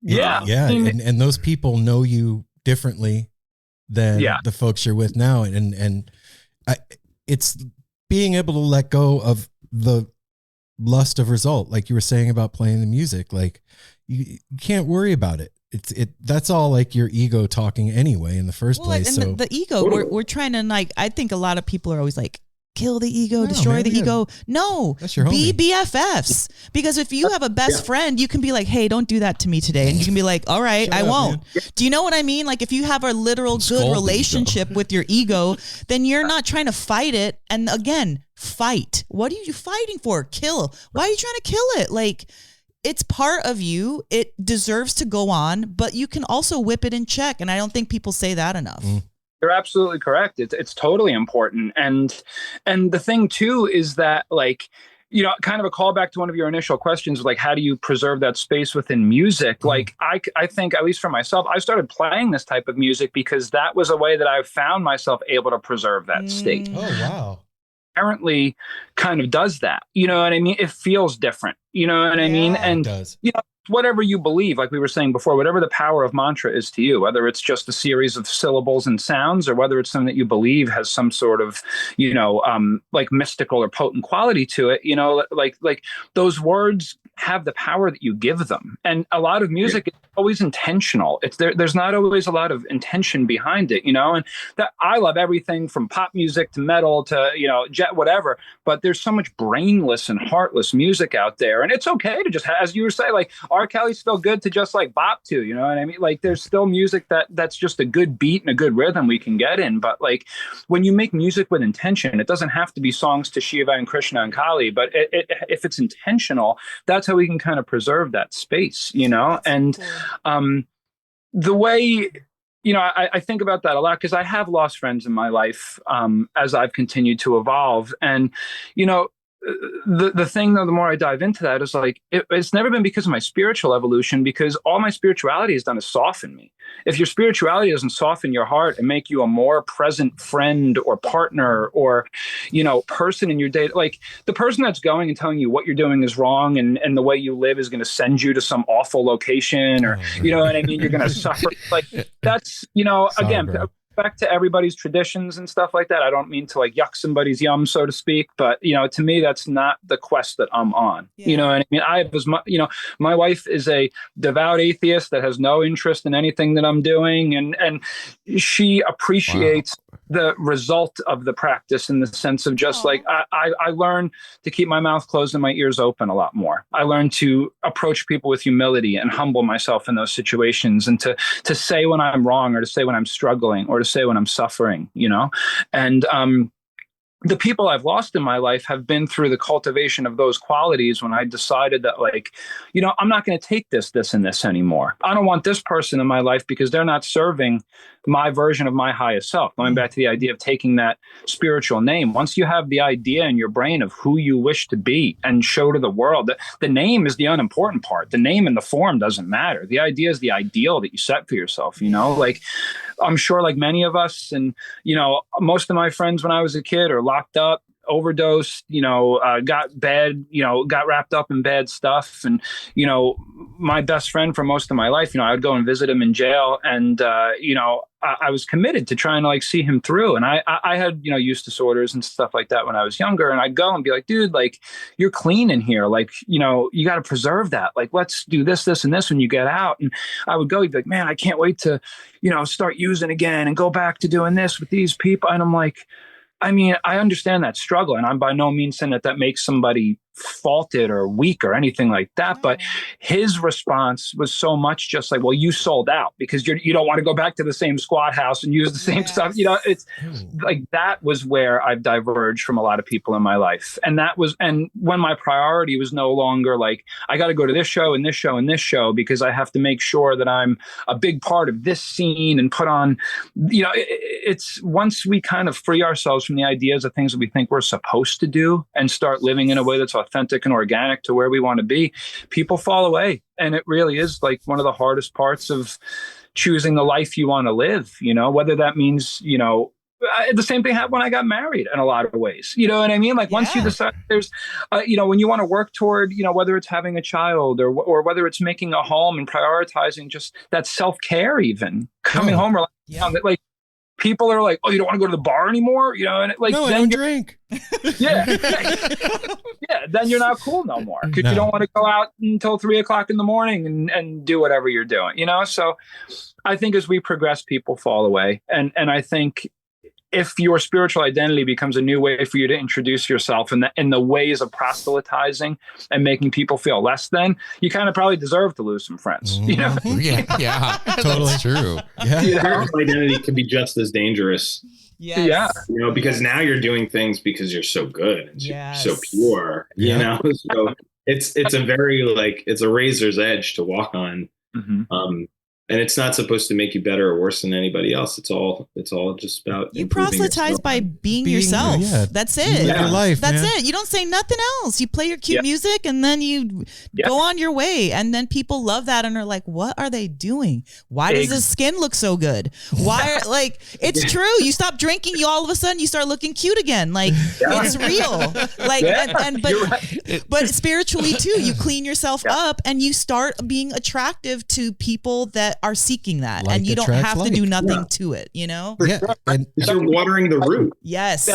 Yeah. And those people know you differently than the folks you're with now, and it's being able to let go of the lust of result, like you were saying about playing the music. Like you can't worry about it. That's all like your ego talking anyway in the first place. And so the ego, we're trying to, like, I think a lot of people are always like, kill the ego, destroy the ego. No, that's your be homie. BFFs. Because if you have a best friend, you can be like, hey, don't do that to me today. And you can be like, all right, I won't. Man. Do you know what I mean? Like if you have a literal good relationship with your ego, then you're not trying to fight it. And again, fight. What are you fighting for? Kill. Why are you trying to kill it? Like, it's part of you. It deserves to go on, but you can also whip it in check. And I don't think people say that enough. You're absolutely correct. It's totally important. And the thing too is that, like, you know, kind of a callback to one of your initial questions, like, how do you preserve that space within music? Like, I think, at least for myself, I started playing this type of music because that was a way that I found myself able to preserve that state. Oh, wow. Apparently kind of does that. You know what I mean? It feels different. You know what I mean? And, it does. You know, whatever you believe, like we were saying before, whatever the power of mantra is to you, whether it's just a series of syllables and sounds, or whether it's something that you believe has some sort of, you know, like mystical or potent quality to it, you know, like those words have the power that you give them. And a lot of music is always intentional. There's not always a lot of intention behind it, and that I love everything from pop music to metal to, jet, whatever, but there's so much brainless and heartless music out there. And it's okay to just, as you were saying, like R. Kelly's still good to just like bop to, you know what I mean? Like there's still music that's just a good beat and a good rhythm we can get in. But like when you make music with intention, it doesn't have to be songs to Shiva and Krishna and Kali, but if it's intentional, that's how we can kind of preserve that space, and the way, I think about that a lot because I have lost friends in my life as I've continued to evolve. And, the thing, though, the more I dive into that is like, it's never been because of my spiritual evolution, because all my spirituality has done is soften me. If your spirituality doesn't soften your heart and make you a more present friend or partner or, person in your day, like the person that's going and telling you what you're doing is wrong and the way you live is going to send you to some awful location or, you know what I mean? You're going to suffer. Like that's, again, back to everybody's traditions and stuff like that. I don't mean to like yuck somebody's yum, so to speak, but to me, that's not the quest that I'm on. Yeah. You know what I mean? I have my wife is a devout atheist that has no interest in anything that I'm doing. And she appreciates the result of the practice in the sense of just like, I learn to keep my mouth closed and my ears open a lot more. I learn to approach people with humility and humble myself in those situations and to say when I'm wrong or to say when I'm struggling or to say when I'm suffering, and the people I've lost in my life have been through the cultivation of those qualities when I decided that like, I'm not going to take this, and this anymore. I don't want this person in my life because they're not serving my version of my highest self. Going back to the idea of taking that spiritual name. Once you have the idea in your brain of who you wish to be and show to the world, the name is the unimportant part. The name and the form doesn't matter. The idea is the ideal that you set for yourself, like I'm sure like many of us and, most of my friends when I was a kid are locked up, overdosed, got bad, got wrapped up in bad stuff. And, my best friend for most of my life, I would go and visit him in jail and, I was committed to trying to like see him through. And I had, use disorders and stuff like that when I was younger. And I'd go and be like, dude, like you're clean in here. Like, you got to preserve that. Like, let's do this, and this when you get out. And I would go, he'd be like, man, I can't wait to, start using again and go back to doing this with these people. And I'm like, I mean, I understand that struggle, and I'm by no means saying that makes somebody faulted or weak or anything like that. But his response was so much just like, well, you sold out because you don't want to go back to the same squad house and use the same stuff. It's like that was where I've diverged from a lot of people in my life. And when my priority was no longer like, I got to go to this show and this show and this show because I have to make sure that I'm a big part of this scene and put on, it's once we kind of free ourselves from the ideas of things that we think we're supposed to do and start living in a way that's authentic and organic to where we want to be, people fall away. And it really is like one of the hardest parts of choosing the life you want to live, whether that means, the same thing happened when I got married in a lot of ways. You know what I mean? Like once you decide there's, when you want to work toward, whether it's having a child or whether it's making a home and prioritizing just that self-care, even coming home or like people are like, oh, you don't want to go to the bar anymore? And it, like, no, then I don't drink. Yeah. Then you're not cool no more because you don't want to go out until 3:00 in the morning and do whatever you're doing, So I think as we progress, people fall away. And I think if your spiritual identity becomes a new way for you to introduce yourself in the ways of proselytizing and making people feel less than, you kind of probably deserve to lose some friends. Yeah, totally true. Yeah. Spiritual identity can be just as dangerous. Yes. Yeah. Because now you're doing things because you're so good and so pure, so it's a very it's a razor's edge to walk on. Mm-hmm. And it's not supposed to make you better or worse than anybody else. It's all just about you proselytize yourself. By being yourself. Yeah. That's it. Your life. That's it. You don't say nothing else. You play your cute music and then you go on your way. And then people love that and are like, what are they doing? Why does his skin look so good? Why it's true. You stop drinking, you all of a sudden you start looking cute again. Like it's real. But spiritually too, you clean yourself up and you start being attractive to people that are seeking that, and you don't have to do nothing to it, Yeah, and you're watering the root. Yes.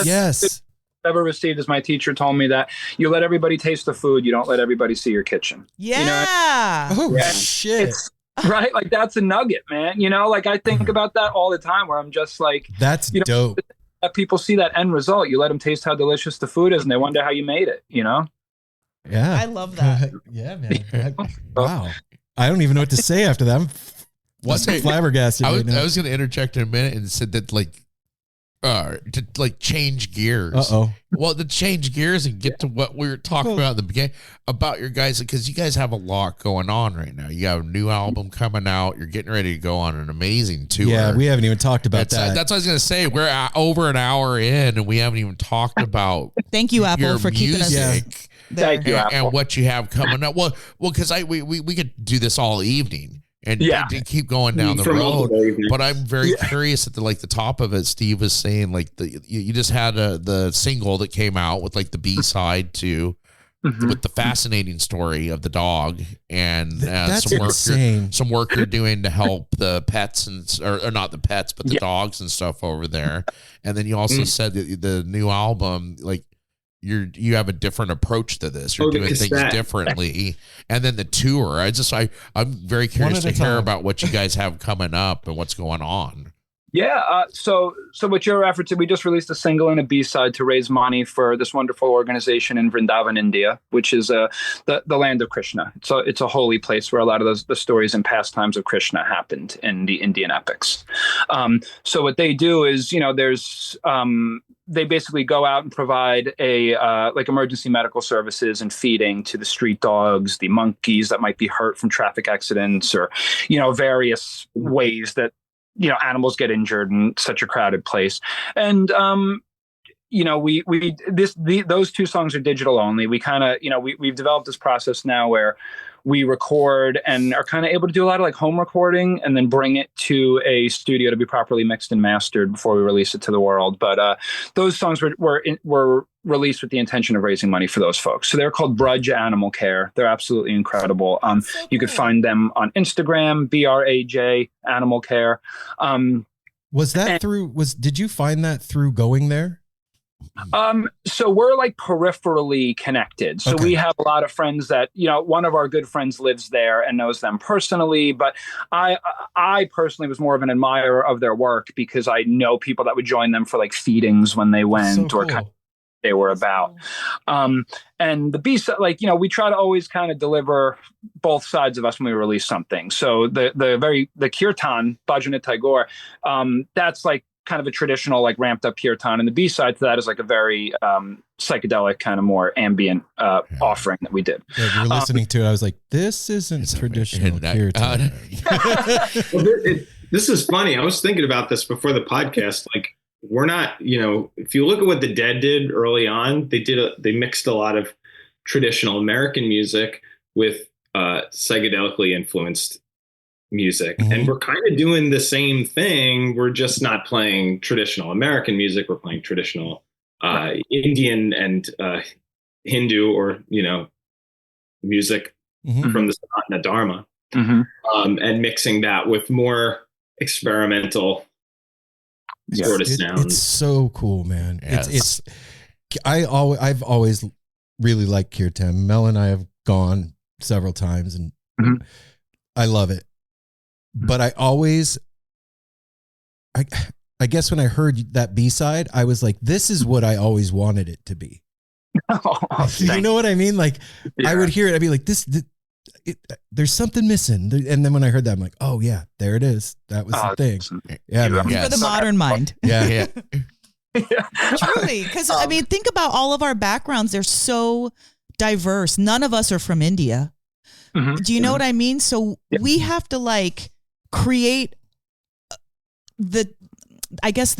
ever received is my teacher told me that you let everybody taste the food, you don't let everybody see your kitchen. Yeah. You know? Oh Yeah. shit! It's right, like that's a nugget, man. You know, like I think about that all the time, where I'm just like, That's you know, dope. let people see that end result. You let them taste how delicious the food is, and they wonder how you made it. You know? Yeah, I love that. Yeah, man. Wow. I don't even know what to say after that. I'm What's flabbergasted. I right now. was going to interject in a minute and said that to like change gears. Well, to change gears and get to what we were talking about in the beginning about your guys, because you guys have a lot going on right now. You have a new album coming out. You're getting ready to go on an amazing tour. Yeah, we haven't even talked about that. That's what I was going to say. We're over an hour in and we haven't even talked about Thank you, Apple, your for keeping us music there. Thank you, Apple. and what you have coming up. Well, because we could do this all evening. And to keep going down the road, but I'm very curious at the top of it. Steve was saying like you just had the single that came out with like the B-side to with the fascinating story of the dog and that's some work you're doing to help the pets or not the pets but the dogs and stuff over there. And then you also said that the new album like you have a different approach to this. You're doing things differently. And then the tour. I'm very curious to hear about what you guys have coming up and what's going on. Yeah. So what your efforts, we just released a single and a B-side to raise money for this wonderful organization in Vrindavan, India, which is the land of Krishna. So it's a holy place where a lot of the stories and pastimes of Krishna happened in the Indian epics. So what they do is, there's they basically go out and provide like emergency medical services and feeding to the street dogs, the monkeys that might be hurt from traffic accidents, or various ways that animals get injured in such a crowded place. And those two songs are digital only. We kind of we've developed this process now where we record and are kind of able to do a lot of like home recording and then bring it to a studio to be properly mixed and mastered before we release it to the world. But those songs were released with the intention of raising money for those folks. So they're called Brudge Animal Care. They're absolutely incredible. You could find them on Instagram, BRAJ Animal Care. Did you find that through going there? So we're like peripherally connected. So we have a lot of friends that, one of our good friends lives there and knows them personally, but I personally was more of an admirer of their work because I know people that would join them for like feedings when they went or kind of they were about. And the B-side, we try to always kind of deliver both sides of us when we release something. So the Kirtan, Bhajan Tagore, that's like kind of a traditional, like ramped up kirtan. And the B-side to that is like a very psychedelic kind of more ambient offering that we did. Yeah, you're listening to it. I was like, this isn't traditional kirtan. This is funny. I was thinking about this before the podcast. Like, we're not, if you look at what the Dead did early on, they mixed a lot of traditional American music with psychedelically influenced music. And we're kind of doing the same thing. We're just not playing traditional American music. We're playing traditional Indian and Hindu or, music from the Sanatana Dharma, and mixing that with more experimental sort of sounds. It's so cool, man. Yes. I've always really liked kirtan. Mel and I have gone several times and I love it. But I guess when I heard that B-side, I was like, this is what I always wanted it to be. You know what I mean? Like, I would hear it. I'd be like, there's something missing. And then when I heard that, I'm like, oh yeah, there it is. That was the thing. Yeah. Man. For the modern mind. Yeah. Truly. Because think about all of our backgrounds. They're so diverse. None of us are from India. Do you know what I mean? So we have to create the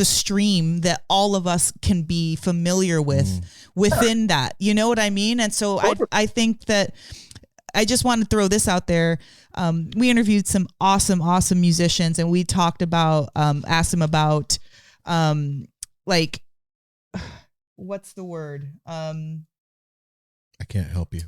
stream that all of us can be familiar with within that. You know what I mean? And so I think that I just want to throw this out there. We interviewed some awesome musicians, and we talked about, asked them about, what's the word? I can't help you.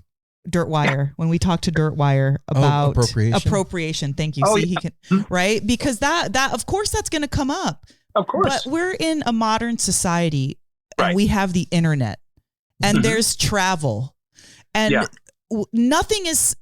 Dirtwire. When we talked to Dirtwire about appropriation. Thank you. He can, right? Because that of course that's going to come up. Of course. But we're in a modern society. and Right. we have the internet, and there's travel, and nothing is.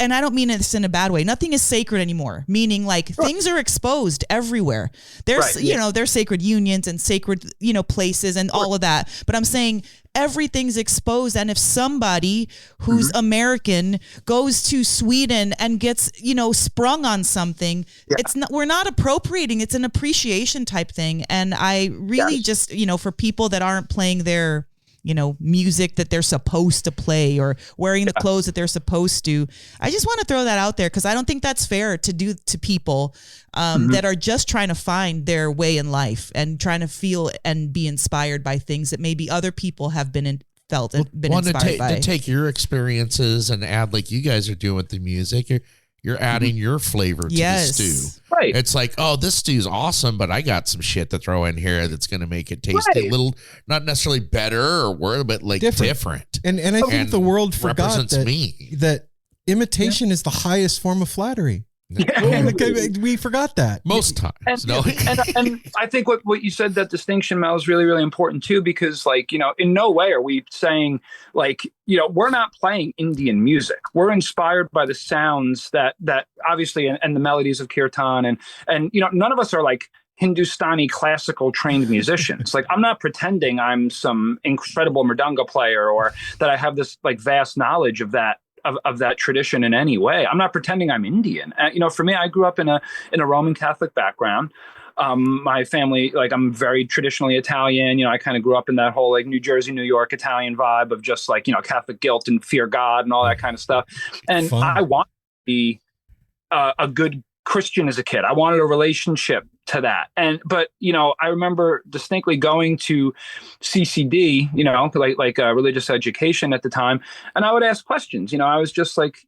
And I don't mean this in a bad way. Nothing is sacred anymore. Meaning, like, things are exposed everywhere. There's, there's sacred unions and sacred, places and all of that. But I'm saying everything's exposed. And if somebody who's American goes to Sweden and gets, sprung on something, it's not. We're not appropriating. It's an appreciation type thing. And I really just, for people that aren't playing their music that they're supposed to play or wearing the clothes that they're supposed to. I just want to throw that out there because I don't think that's fair to do to people that are just trying to find their way in life and trying to feel and be inspired by things that maybe other people have been inspired by. To take your experiences and add, like you guys are doing with the music, you're adding your flavor to the stew. Right. It's like, oh, this stew's awesome, but I got some shit to throw in here that's going to make it taste a little, not necessarily better or worse, but like different. And I think the world forgot that imitation is the highest form of flattery. We forgot that most times. And I think what you said, that distinction, Mel, is really, really important too, because in no way are we saying we're not playing Indian music. We're inspired by the sounds that obviously and the melodies of kirtan and none of us are like Hindustani classical trained musicians. Like, I'm not pretending I'm some incredible mridanga player or that I have this like vast knowledge of that. Of that tradition in any way. I'm not pretending I'm Indian. For me, I grew up in a Roman Catholic background. My family, I'm very traditionally Italian. I kind of grew up in that whole like New Jersey, New York Italian vibe of just like, Catholic guilt and fear God and all that kind of stuff. And I wanted to be a good Christian as a kid. I wanted a relationship to that. But I remember distinctly going to CCD, like religious education at the time. And I would ask questions, I was just like,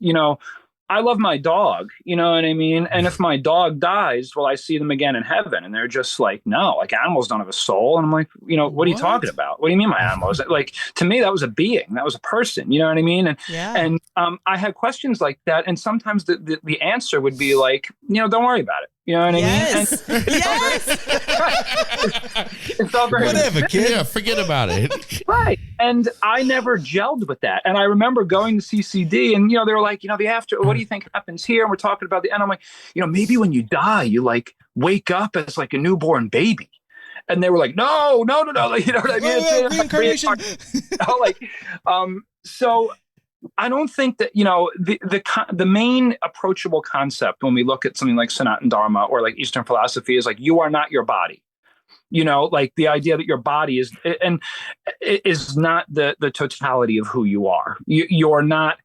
I love my dog, you know what I mean? And if my dog dies, will I see them again in heaven? And they're just like, no, like animals don't have a soul. And I'm like, what are you talking about? What do you mean by animals? Like, to me, that was a being, that was a person, you know what I mean? And I had questions like that. And sometimes the answer would be like, don't worry about it. You know what I mean? Yes. It's all very whatever, kid. Yeah, forget about it. Right. And I never gelled with that. And I remember going to CCD and, they were like, the after, what do you think happens here? And we're talking about and I'm like, maybe when you die, you like wake up as like a newborn baby. And they were like, no. Like, you know what I mean? Reincarnation. So I don't think that, the main approachable concept when we look at something like Sanatan Dharma or like Eastern philosophy is like, you are not your body. Like the idea that your body is not the totality of who you are. You're not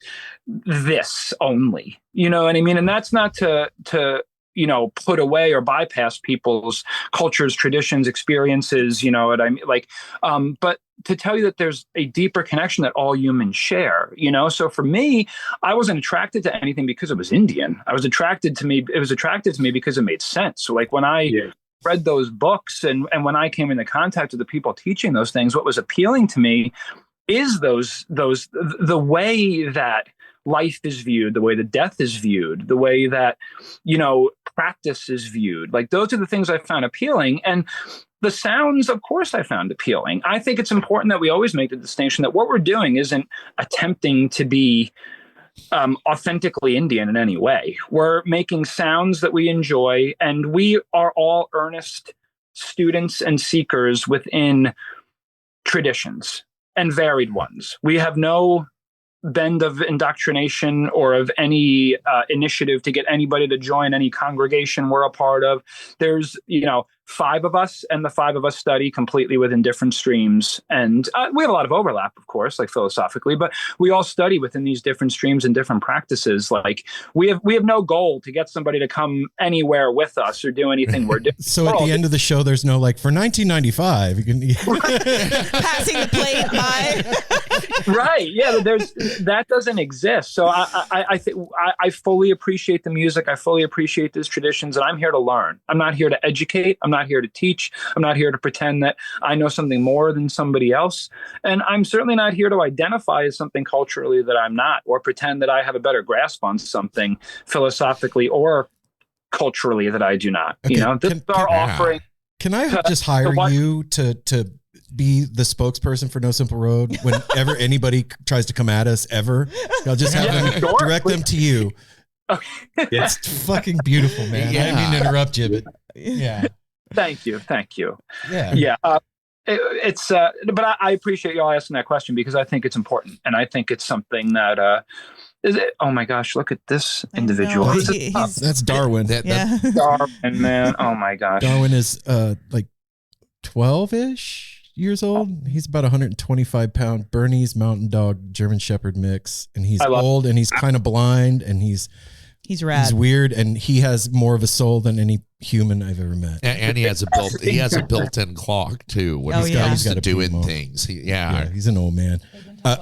this only, you know what I mean? And that's not to put away or bypass people's cultures, traditions, experiences, you know what I mean? But to tell you that there's a deeper connection that all humans share, So for me, I wasn't attracted to anything because it was Indian. It was attractive to me because it made sense. So like when I read those books and when I came into contact with the people teaching those things, what was appealing to me is the way that life is viewed, the way that death is viewed, the way that, practice is viewed. Like those are the things I found appealing. And the sounds, of course, I found appealing. I think it's important that we always make the distinction that what we're doing isn't attempting to be authentically Indian in any way. We're making sounds that we enjoy, and we are all earnest students and seekers within traditions and varied ones. We have no bend of indoctrination or of any initiative to get anybody to join any congregation we're a part of. There's, 5 of us, and the 5 of us study completely within different streams. And we have a lot of overlap, of course, like philosophically, but we all study within these different streams and different practices. Like we have no goal to get somebody to come anywhere with us or do anything we're doing. So at the end of the show, there's no like, for 1995, you can passing the plate by. Right. Yeah. That doesn't exist. So I think I fully appreciate the music. I fully appreciate these traditions, and I'm here to learn. I'm not here to educate. I'm not here to teach. I'm not here to pretend that I know something more than somebody else. And I'm certainly not here to identify as something culturally that I'm not, or pretend that I have a better grasp on something philosophically or culturally that I do not. Okay, This is our offering. Can I just hire you to be the spokesperson for No Simple Road whenever anybody tries to come at us ever. I'll just have them direct them to you. It's fucking beautiful, man. I didn't mean to interrupt you, but yeah. Thank you. Yeah. Yeah. But I appreciate y'all asking that question because I think it's important, and I think it's something that is it. Oh my gosh, look at this individual. That's Darwin. Darwin, man. Oh my gosh. Darwin is like 12-ish years old. He's about 125 pound Bernese Mountain Dog German Shepherd mix, and he's old and he's kind of blind and he's rad. He's weird, and he has more of a soul than any human I've ever met. And he has a built-in clock too when he's comes to doing things. He's an old man.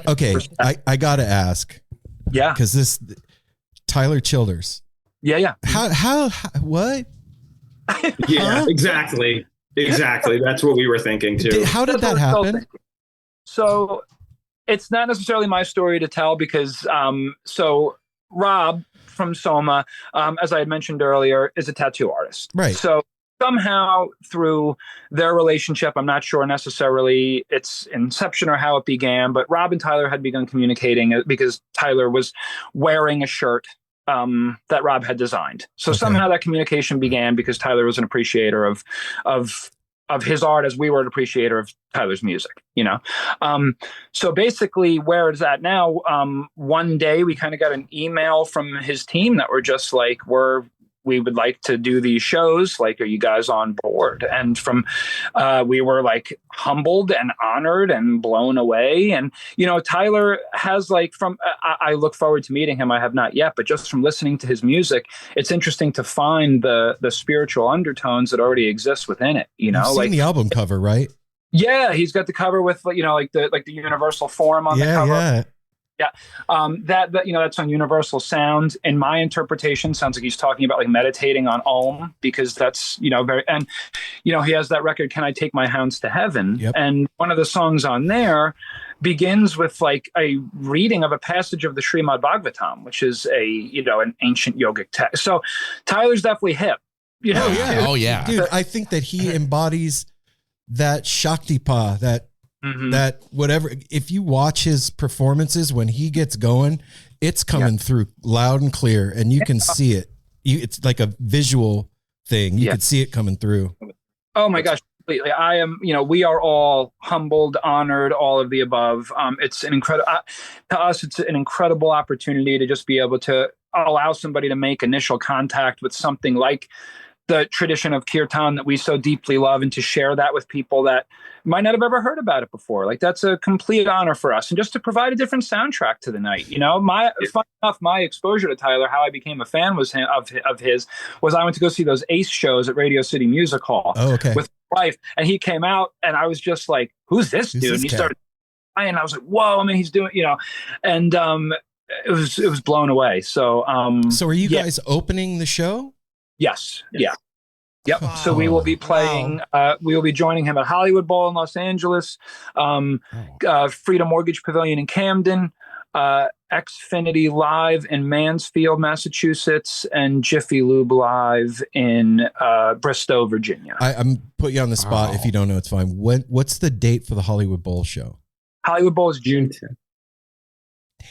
Okay, I gotta ask. Yeah, because this Tyler Childers. Yeah. How what? Yeah, exactly. That's what we were thinking too. How did that happen? So it's not necessarily my story to tell because so Rob from Soma, as I had mentioned earlier, is a tattoo artist. Right. So somehow through their relationship, I'm not sure necessarily its inception or how it began, but Rob and Tyler had begun communicating because Tyler was wearing a shirt that Rob had designed. So somehow that communication began because Tyler was an appreciator of his art as we were an appreciator of Tyler's music, you know? So basically where it's at now, one day we kind of got an email from his team that were just like, we would like to do these shows. Like, are you guys on board? And we were like humbled and honored and blown away. And, you know, Tyler has like I look forward to meeting him. I have not yet, but just from listening to his music, it's interesting to find the spiritual undertones that already exist within it. You know, you've seen the album cover, right? Yeah. He's got the cover with, you know, like the universal form on the cover. Yeah. Yeah. That you know, that's on Universal Sound. In my interpretation, sounds like he's talking about like meditating on Om, because that's, you know, and you know, he has that record, Can I Take My Hounds to Heaven? Yep. And one of the songs on there begins with like a reading of a passage of the Srimad Bhagavatam, which is an ancient yogic text. So Tyler's definitely hip. You know? Oh yeah. Dude, I think that he embodies that Shaktipa, that whatever. If you watch his performances when he gets going, it's coming through loud and clear, and you can see it. It's like a visual thing. You could see it coming through. Oh my gosh. Completely. I am, you know, we are all humbled, honored, all of the above. It's an incredible, to us, it's an incredible opportunity to just be able to allow somebody to make initial contact with something like the tradition of kirtan that we so deeply love, and to share that with people that might not have ever heard about it before. Like, that's a complete honor for us. And just to provide a different soundtrack to the night. You know, fun enough, my exposure to Tyler, how I became a fan of his was I went to go see those Ace shows at Radio City Music Hall with my wife, and he came out and I was just like, who's this dude? And he started playing, and I was like, whoa, I mean, he's doing, you know, and it was blown away. So are you guys opening the show? Yes. Yeah. Yep. Wow. So we will be playing, we will be joining him at Hollywood Bowl in Los Angeles, Freedom Mortgage Pavilion in Camden, Xfinity Live in Mansfield, Massachusetts, and Jiffy Lube Live in Bristow, Virginia. I'm put you on the spot. If you don't know, it's fine. What's the date for the Hollywood Bowl show? Hollywood Bowl is June 10th. Damn.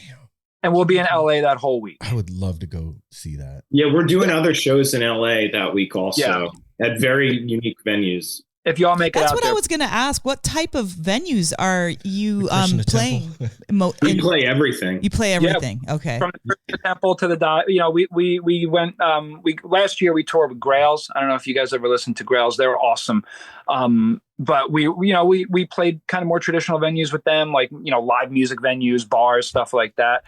And we'll be in LA that whole week. I would love to go see that. Yeah, we're doing other shows in LA that week also at very unique venues. If y'all make it out there. That's what I was going to ask. What type of venues are you playing? We play everything. You play everything. Yeah, okay. From the Krishna temple to the, you know, we went, last year we toured with Grails. I don't know if you guys ever listened to Grails. They were awesome. But we played kind of more traditional venues with them, like, you know, live music venues, bars, stuff like that.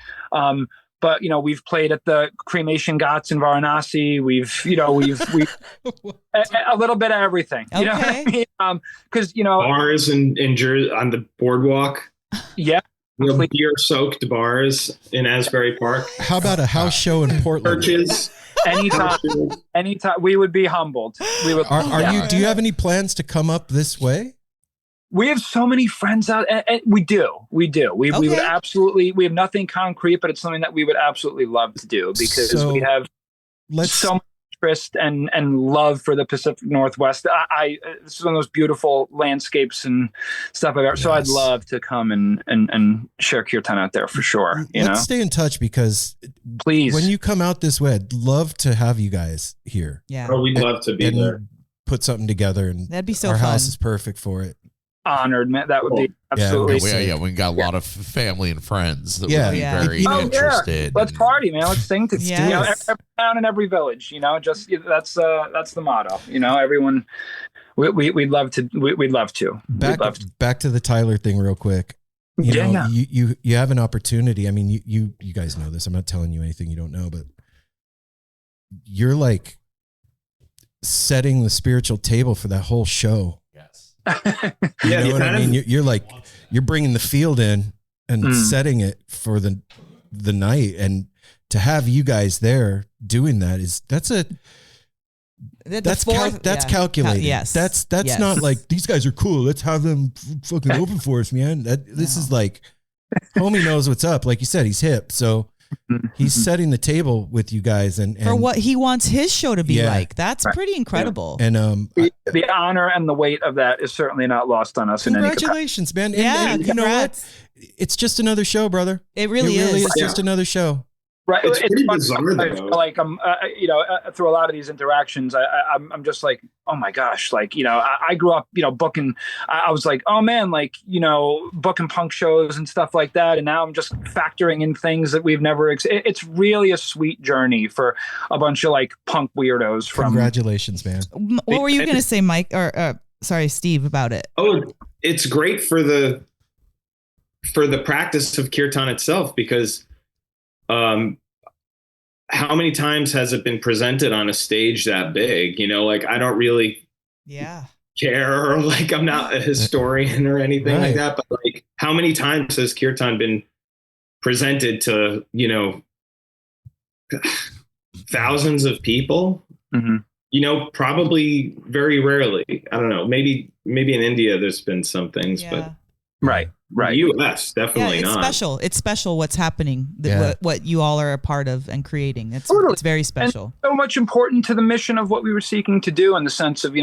But, you know, we've played at the Cremation Ghats in Varanasi. We've a little bit of everything. You know what I mean? Because, you know, bars in Jersey on the boardwalk. Yeah. Beer soaked bars in Asbury Park. How about a house show in Portland? Churches. Anytime we would be humbled. We would. Do you have any plans to come up this way? We have so many friends out, and we do. We would absolutely. We have nothing concrete, but it's something that we would absolutely love to do because we have so much interest and love for the Pacific Northwest. This is one of those beautiful landscapes and stuff like that. So I'd love to come and share kirtan out there for sure. Let's stay in touch, because please, when you come out this way, I'd love to have you guys here. Yeah. Oh, we'd love to be there. Put something together, and that'd be so our fun. house is perfect for it. Honored, man. That would be absolutely. We got a lot of family and friends that would be Yeah. very interested. Let's party, man. Let's sing to Yes. every town and every village. Just that's the motto. Everyone. We'd love to. We'd love to. Back to the Tyler thing real quick. You have an opportunity. I mean, you guys know this. I'm not telling you anything you don't know, but you're like setting the spiritual table for that whole show. Yes. You know what I mean? You're bringing the field in and setting it for the night, and to have you guys there doing that that's calculated. Yes. That's not like, these guys are cool, let's have them fucking open for us, man. This is like, homie knows what's up. Like you said, he's hip, so he's setting the table with you guys and for what he wants his show to be like. That's pretty incredible. And the honor and the weight of that is certainly not lost on us. Congratulations, man. And you know what? It's just another show, brother. It really is. It's just another show. Right. It's pretty bizarre, though. Like through a lot of these interactions, I'm just like, oh my gosh, like, I grew up, booking. I was like, oh man, like, booking punk shows and stuff like that, and now I'm just factoring in things that we've never. It's really a sweet journey for a bunch of like punk weirdos. Congratulations, man. What were you going to say, Mike? Or sorry, Steve, about it? Oh, it's great for the practice of kirtan itself, because how many times has it been presented on a stage that big? Like, I don't really care, or like, I'm not a historian or anything like that, but like, how many times has kirtan been presented to, thousands of people? Probably very rarely. I don't know. Maybe in India there's been some things, but right. U.S. definitely it's not. Special. It's special what's happening. What you all are a part of and creating. It's very special. And so much important to the mission of what we were seeking to do, in the sense of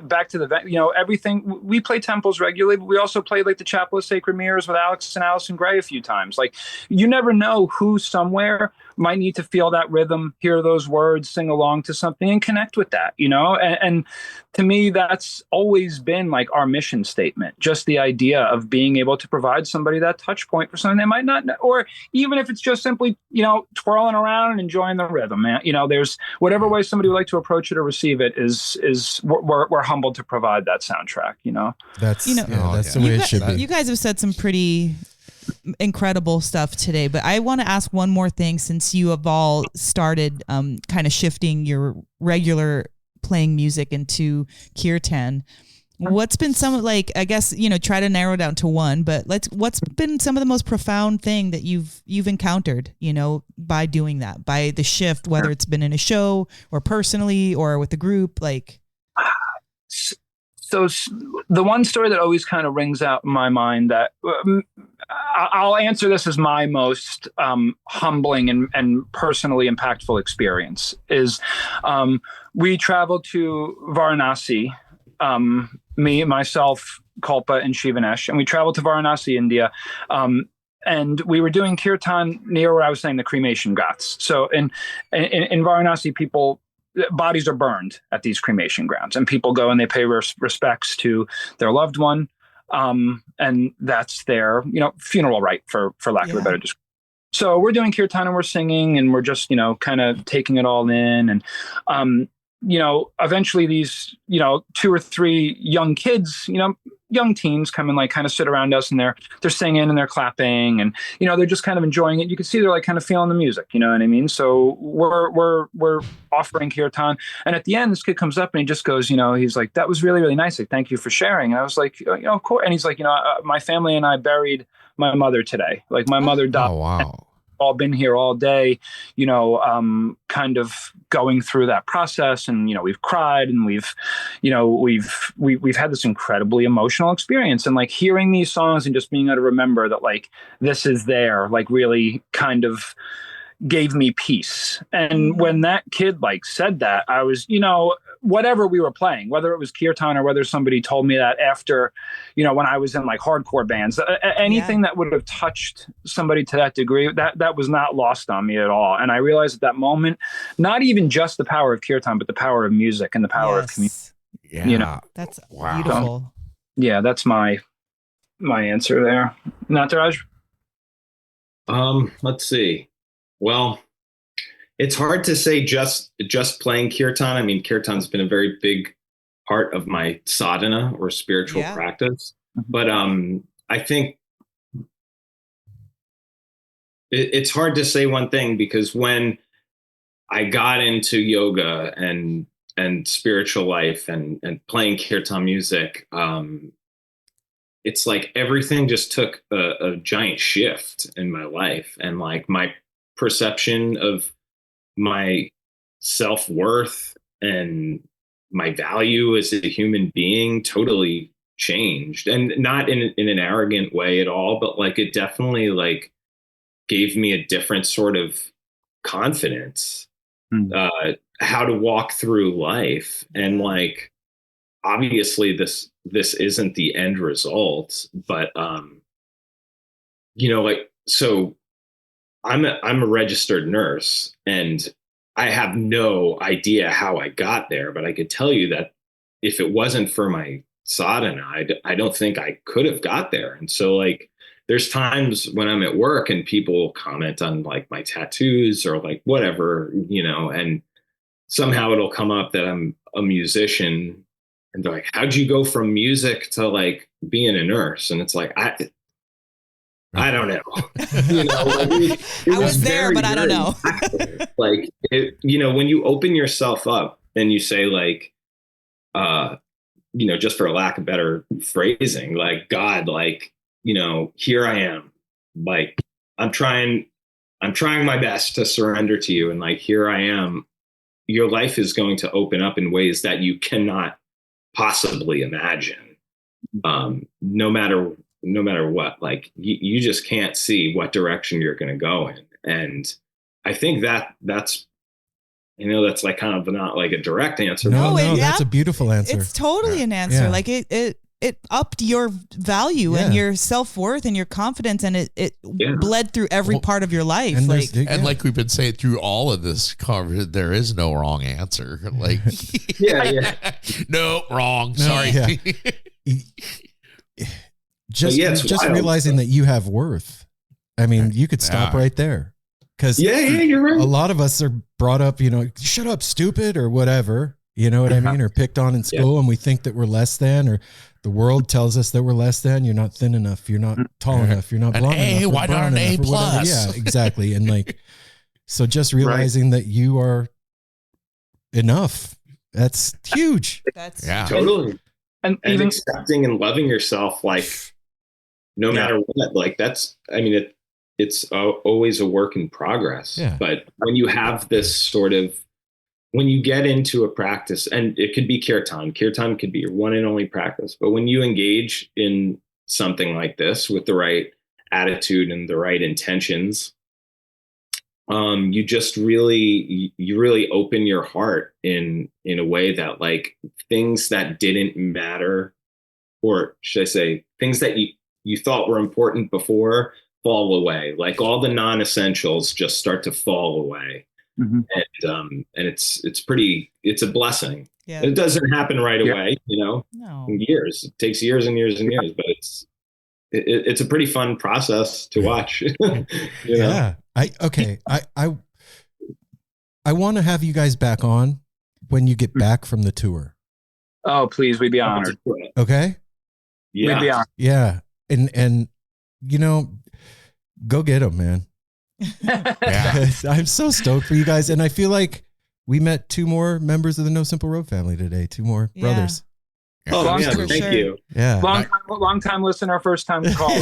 back to the everything. We play temples regularly, but we also play like the Chapel of Sacred Mirrors with Alex and Allison Gray a few times. Like, you never know who somewhere might need to feel that rhythm, hear those words, sing along to something, and connect with that. And to me, that's always been like our mission statement. Just the idea of being able to provide somebody that touch point for something they might not know, or even if it's just simply, twirling around and enjoying the rhythm, man. There's whatever way somebody would like to approach it or receive it is we're humbled to provide that soundtrack, That's the way it should be. You guys have said some pretty incredible stuff today, but I want to ask one more thing, since you have all started kind of shifting your regular playing music into kirtan. What's been some, like, I guess, try to narrow down to one, but what's been some of the most profound thing that you've encountered, by doing that, by the shift, whether it's been in a show or personally or with the group, like. So the one story that always kind of rings out in my mind, that I'll answer this as my most humbling and personally impactful experience, is we traveled to Varanasi, myself, Kalpa, and Shivanesh, and we traveled to Varanasi, India. And we were doing kirtan near where I was saying the cremation ghats. So in Varanasi, bodies are burned at these cremation grounds, and people go and they pay respects to their loved one. And that's their, funeral rite, for lack of a better description. So we're doing kirtan and we're singing and we're just, kind of taking it all in. And, eventually these, 2 or 3 young kids, young teens come and like kind of sit around us, and they're singing and they're clapping, and, they're just kind of enjoying it. You can see they're like kind of feeling the music, you know what I mean? So we're offering kirtan. And at the end, this kid comes up and he just goes, he's like, that was really, really nice. Like, thank you for sharing. And I was like, of course. And he's like, my family and I buried my mother today. Like, my mother died. Oh, wow. All been here all day, kind of going through that process, and we've cried, and we've had this incredibly emotional experience, and like hearing these songs and just being able to remember that like this is there, like really kind of gave me peace. And when that kid like said that, I was, you know, whatever we were playing, whether it was kirtan or whether somebody told me that after, you know, when I was in like hardcore bands, anything that would have touched somebody to that degree, that was not lost on me at all. And I realized at that moment, not even just the power of kirtan, but the power of music and the power of community. Yeah. You know, That's Wow. beautiful. yeah, that's my answer there. Nataraj? Let's see. Well, it's hard to say just playing kirtan. I mean, kirtan's been a very big part of my sadhana or spiritual practice. But I think it's hard to say one thing, because when I got into yoga and spiritual life and playing kirtan music, it's like everything just took a giant shift in my life, and like my perception of my self-worth and my value as a human being totally changed, and not in an arrogant way at all, but like it definitely like gave me a different sort of confidence, how to walk through life. And like, obviously this isn't the end result, but you know, like, so I'm a registered nurse, and I have no idea how I got there, but I could tell you that if it wasn't for my sadhana, I don't think I could have got there. And so like, there's times when I'm at work and people comment on like my tattoos or like whatever, you know, and somehow it'll come up that I'm a musician, and they're like, how'd you go from music to like being a nurse? And it's like, I don't know. You know, like I was there, but I don't know. Like, you know, when you open yourself up and you say like, you know, just for lack of better phrasing, like, God, like, you know, here I am, like, I'm trying my best to surrender to you. And like, here I am, your life is going to open up in ways that you cannot possibly imagine. No matter what, like you just can't see what direction you're going to go in. And I think that's, you know, that's like kind of not like a direct answer. No, that's a beautiful answer. It's totally an answer. Yeah. Like it upped your value and your self-worth and your confidence, and it bled through every part of your life. And like, like we've been saying through all of this conversation, there is no wrong answer. Like, no, wrong. Sorry. Just realizing that you have worth. I mean, you could stop right there, because you're right. A lot of us are brought up, you know, shut up, stupid, or whatever. You know what I mean? Or picked on in school, and we think that we're less than, or the world tells us that we're less than. You're not thin enough. You're not tall enough. You're not blonde enough. Why not an A plus? Yeah, exactly. And like, so just realizing that you are enough. That's huge. That's totally. And even accepting and loving yourself, like, no matter what, like that's, I mean, it's always a work in progress. Yeah. But when you have this sort of, when you get into a practice, and it could be kirtan could be your one and only practice, but when you engage in something like this with the right attitude and the right intentions, you just really open your heart in a way that like things that didn't matter, or should I say things that you thought were important before, fall away. Like all the non-essentials just start to fall away. Mm-hmm. And it's a blessing. Yeah. It doesn't happen right away, you know. No. Years. It takes years and years and years, but it's a pretty fun process to watch. You know? I want to have you guys back on when you get back from the tour. Oh, please, we'd be honored. Okay? Yeah. We'd be honored. Yeah. And you know, go get them, man. I'm so stoked for you guys, and I feel like we met two more members of the No Simple Road family today. Two more brothers. Oh, thank you. Yeah, long time listener, first time caller.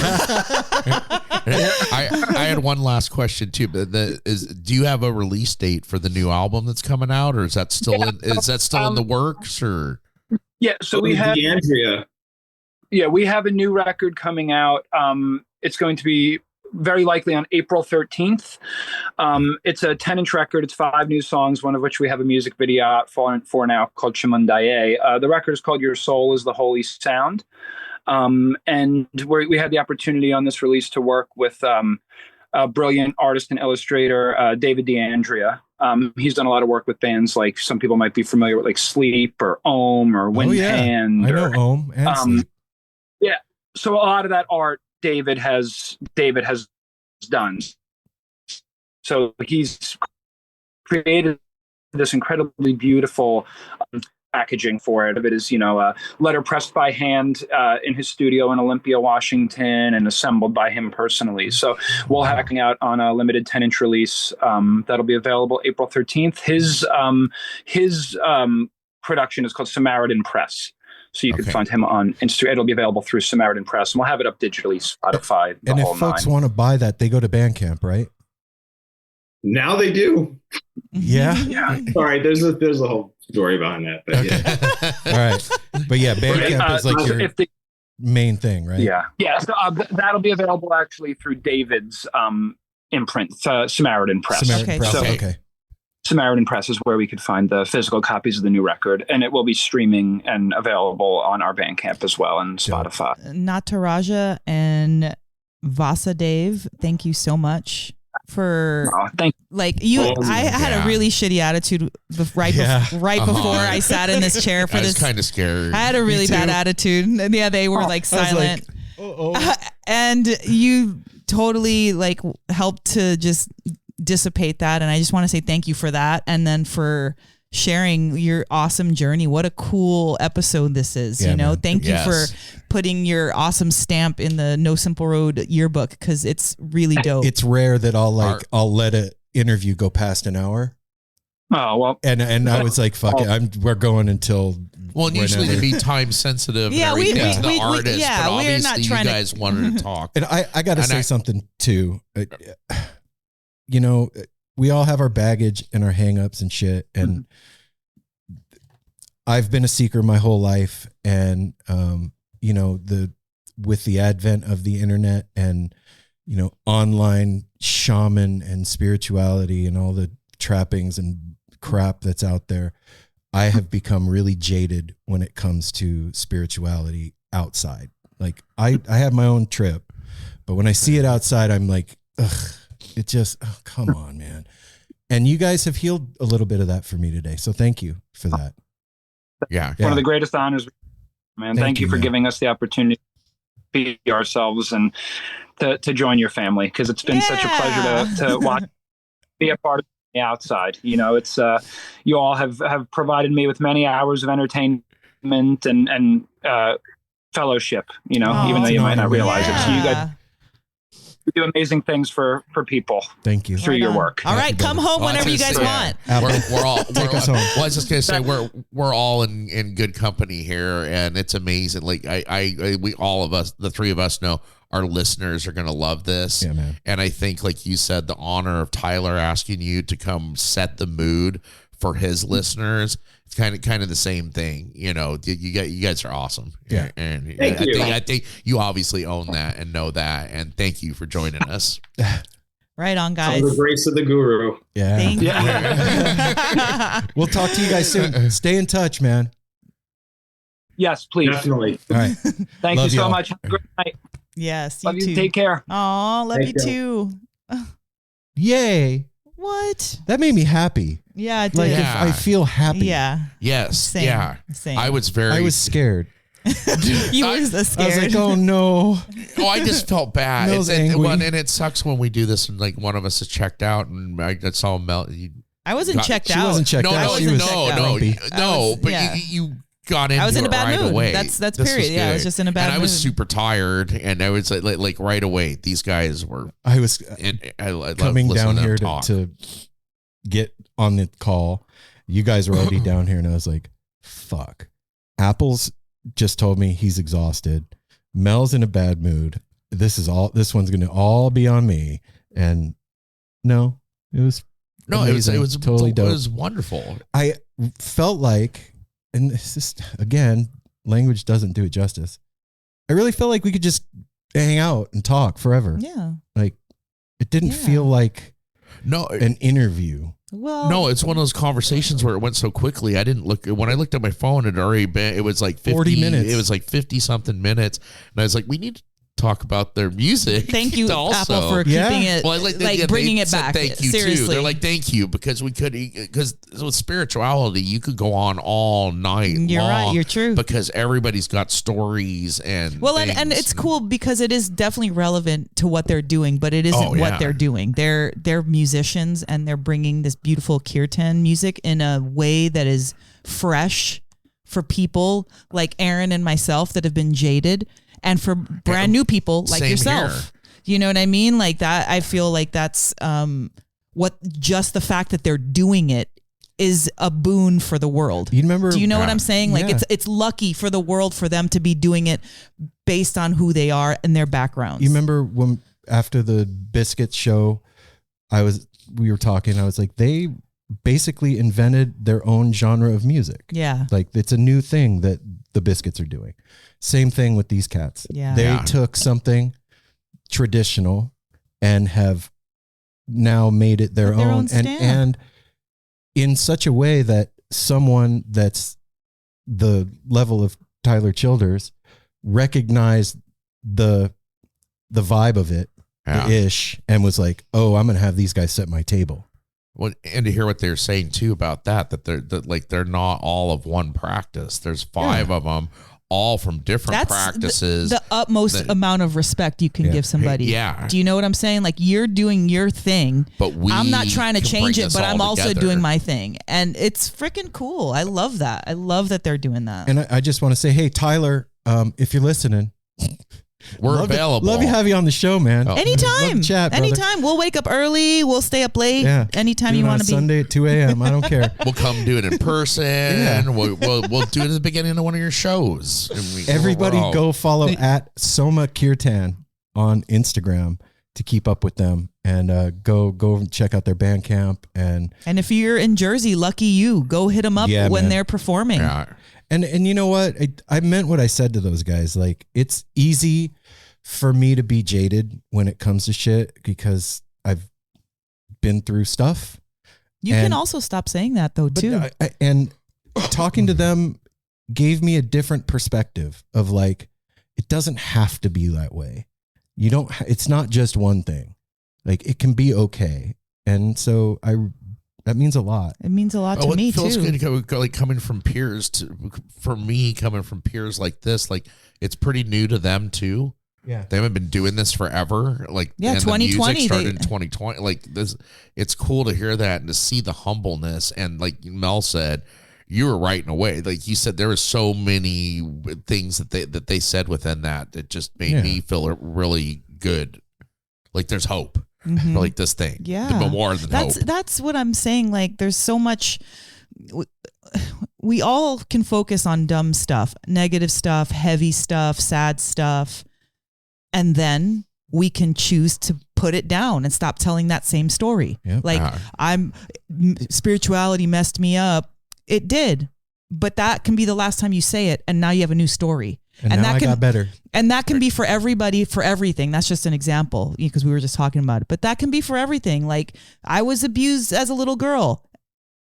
I had one last question too. But do you have a release date for the new album that's coming out, or is that still in the works? Or so we have Andrea. Yeah, we have a new record coming out. It's going to be very likely on April 13th. It's a 10-inch record. It's 5 new songs, one of which we have a music video out for now called Chimundaye. The record is called Your Soul is the Holy Sound. And we had the opportunity on this release to work with a brilliant artist and illustrator, David DeAndrea. He's done a lot of work with bands like some people might be familiar with, like Sleep or Ohm or Windhand. I know Ohm and Sleep. Yeah. So a lot of that art David has done. So he's created this incredibly beautiful packaging for it. It is, a letter pressed by hand in his studio in Olympia, Washington, and assembled by him personally. So we'll have it out on a limited 10-inch release that'll be available April 13th. His production is called Samaritan Press. So you can find him on Instagram. It'll be available through Samaritan Press, and we'll have it up digitally, Spotify. And if folks want to buy that, they go to Bandcamp, right? Now they do. Yeah. Yeah. All right. There's a whole story behind that. But yeah. All right. But yeah, Bandcamp is like your main thing, right? Yeah. Yeah. So that'll be available actually through David's imprint, Samaritan Press. Okay. Samaritan Press is where we could find the physical copies of the new record, and it will be streaming and available on our Bandcamp as well and Spotify. Nataraja and Vasudev, thank you so much for I had a really shitty attitude right before I sat in this chair for this. I was kind of scared. I had a really bad attitude. And yeah, they were like silent. And you totally like helped to just dissipate that, and I just want to say thank you for that, and then for sharing your awesome journey. What a cool episode this is. Thank you for putting your awesome stamp in the No Simple Road yearbook, because it's really dope. It's rare that I'll let an interview go past an hour. Oh well, and I was like, fuck it, we're going until. Well, and usually to be time sensitive, and everything to the artist, but obviously you guys wanted to talk. And I got to say something too. We all have our baggage and our hangups and shit. And I've been a seeker my whole life. And, with the advent of the internet and, online shaman and spirituality and all the trappings and crap that's out there, I have become really jaded when it comes to spirituality outside. Like I have my own trip, but when I see it outside, I'm like, ugh. It just, come on, man. And you guys have healed a little bit of that for me today. So thank you for that. Yeah. One of the greatest honors, man. Thank you for giving us the opportunity to be ourselves and to join your family, because it's been such a pleasure to watch, be a part of the outside. It's you all have provided me with many hours of entertainment and fellowship, even though you might not realize it. So you guys do amazing things for people. Thank you. Through your work. All right, come home whenever you guys want. We're all. Take us home. Well, I was just gonna say we're all in good company here, and it's amazing. Like we all of us, the three of us, know our listeners are gonna love this. Yeah, man. And I think, like you said, the honor of Tyler asking you to come set the mood for his listeners. It's kind of the same thing, you guys are awesome. Yeah. And I think you obviously own that and know that. And thank you for joining us. Right on, guys. The grace of the guru. Yeah. Thank you. We'll talk to you guys soon. Stay in touch, man. Yes, please. Definitely. All right. Thank you so much. Have a great night. Yes. Love you too. Take care. Aw, love you too. Yay. What? That made me happy. Yeah, it did. Like Yeah. I feel happy. Yeah. Yes. Same. Yeah. Same. I was scared. You were so I scared. was like, oh no. Oh, I just felt bad. Mel's and angry. it sucks when we do this and like one of us is checked out, and I saw Mel. I wasn't checked She out. wasn't checked out. She was grumpy. But you got into I was in it a bad right mood. away. That's This period. was Yeah, I was good. just in a bad and I was mood. super tired, and I was like right away. These guys were. I was I love coming listening down to them here talk. to get on the call. You guys were already down here, and I was like, fuck. Apple's just told me he's exhausted. Mel's in a bad mood. This one's going to all be on me. And no, it was amazing. It was totally dope. It was wonderful. I felt like, and this is, again, language doesn't do it justice. I really felt like we could just hang out and talk forever. Yeah. Like it didn't Yeah. feel like No, an interview. Well, no, it's one of those conversations where it went so quickly. I didn't look when I looked at my phone. It was like 40 minutes. It was like 50 something minutes, and I was like, we need to talk about their music. thank you, also. Apple, for Yeah. keeping it, Well, like bringing they it said back. Thank you Seriously. too. They're like, thank you, because with spirituality, you could go on all night. You're long right. You're true. because everybody's got stories and Well, and things. it's cool because it is definitely relevant to what they're doing, but it isn't Oh, yeah. what they're doing. They're musicians and they're bringing this beautiful kirtan music in a way that is fresh for people like Aaron and myself that have been jaded, and for brand new people like Same yourself. here. You know what I mean? Like that. I feel like that's what just the fact that they're doing it is a boon for the world. You remember? Do you know what I'm saying? Like Yeah. it's lucky for the world for them to be doing it based on who they are and their backgrounds. You remember when after the Biscuits show, we were talking. I was like, they basically invented their own genre of music. Yeah. Like it's a new thing that the Biscuits are doing. Same thing with these cats. Yeah. They Yeah. took something traditional and have now made it their Put their own, own stamp. and in such a way that someone that's the level of Tyler Childers recognized the vibe of it, Yeah. the ish, and was like, oh, I'm going to have these guys set my table. Well, and to hear what they're saying too about that they're not all of one practice. There's 5 of them, all from different That's practices. the utmost that- amount of respect you can Yeah. give somebody. Yeah. Do you know what I'm saying? Like you're doing your thing. But I'm not trying to can change bring it, this but all I'm also together. doing my thing. And it's freaking cool. I love that. I love that they're doing that. And I just want to say, hey, Tyler, if you're listening, We're love available. love to have you on the show, man. Oh. Love Anytime. to chat, brother. Anytime. We'll wake up early. We'll stay up late. Yeah. Anytime Do you it on want a to be. Sunday at 2 a.m. I don't care. We'll come do it in person. Yeah. We'll do it at the beginning of one of your shows. And Everybody we're all- go follow at Soma Kirtan on Instagram to keep up with them, and go and check out their Bandcamp. And And if you're in Jersey, lucky you. Go hit them up Yeah, when man. they're performing. Yeah. you know what? I meant what I said to those guys. Like, it's easy for me to be jaded when it comes to shit because I've been through stuff. You can And- also stop saying that though, But too. and talking to them gave me a different perspective of like, it doesn't have to be that way. You don't, it's not just one thing. Like it can be okay. And so that means a lot. It means a lot to it me feels too. good to go, like coming from peers for me coming from peers like this, like it's pretty new to them too. Yeah. They haven't been doing this forever. Like, Yeah, and the music 2020, started in 2020. Like this, it's cool to hear that and to see the humbleness. And like Mel said, you were right in a way. Like you said, there were so many things that they said within that just made me feel really good. Like there's hope Mhm. for like this thing. Yeah. But more than hope. That's what I'm saying. Like there's so much. We all can focus on dumb stuff, negative stuff, heavy stuff, sad stuff. And then we can choose to put it down and stop telling that same story. Yep. Like spirituality messed me up. It did, but that can be the last time you say it. And now you have a new story. And now that I can, got better. And that can be for everybody, for everything. That's just an example because we were just talking about it. But that can be for everything. Like I was abused as a little girl.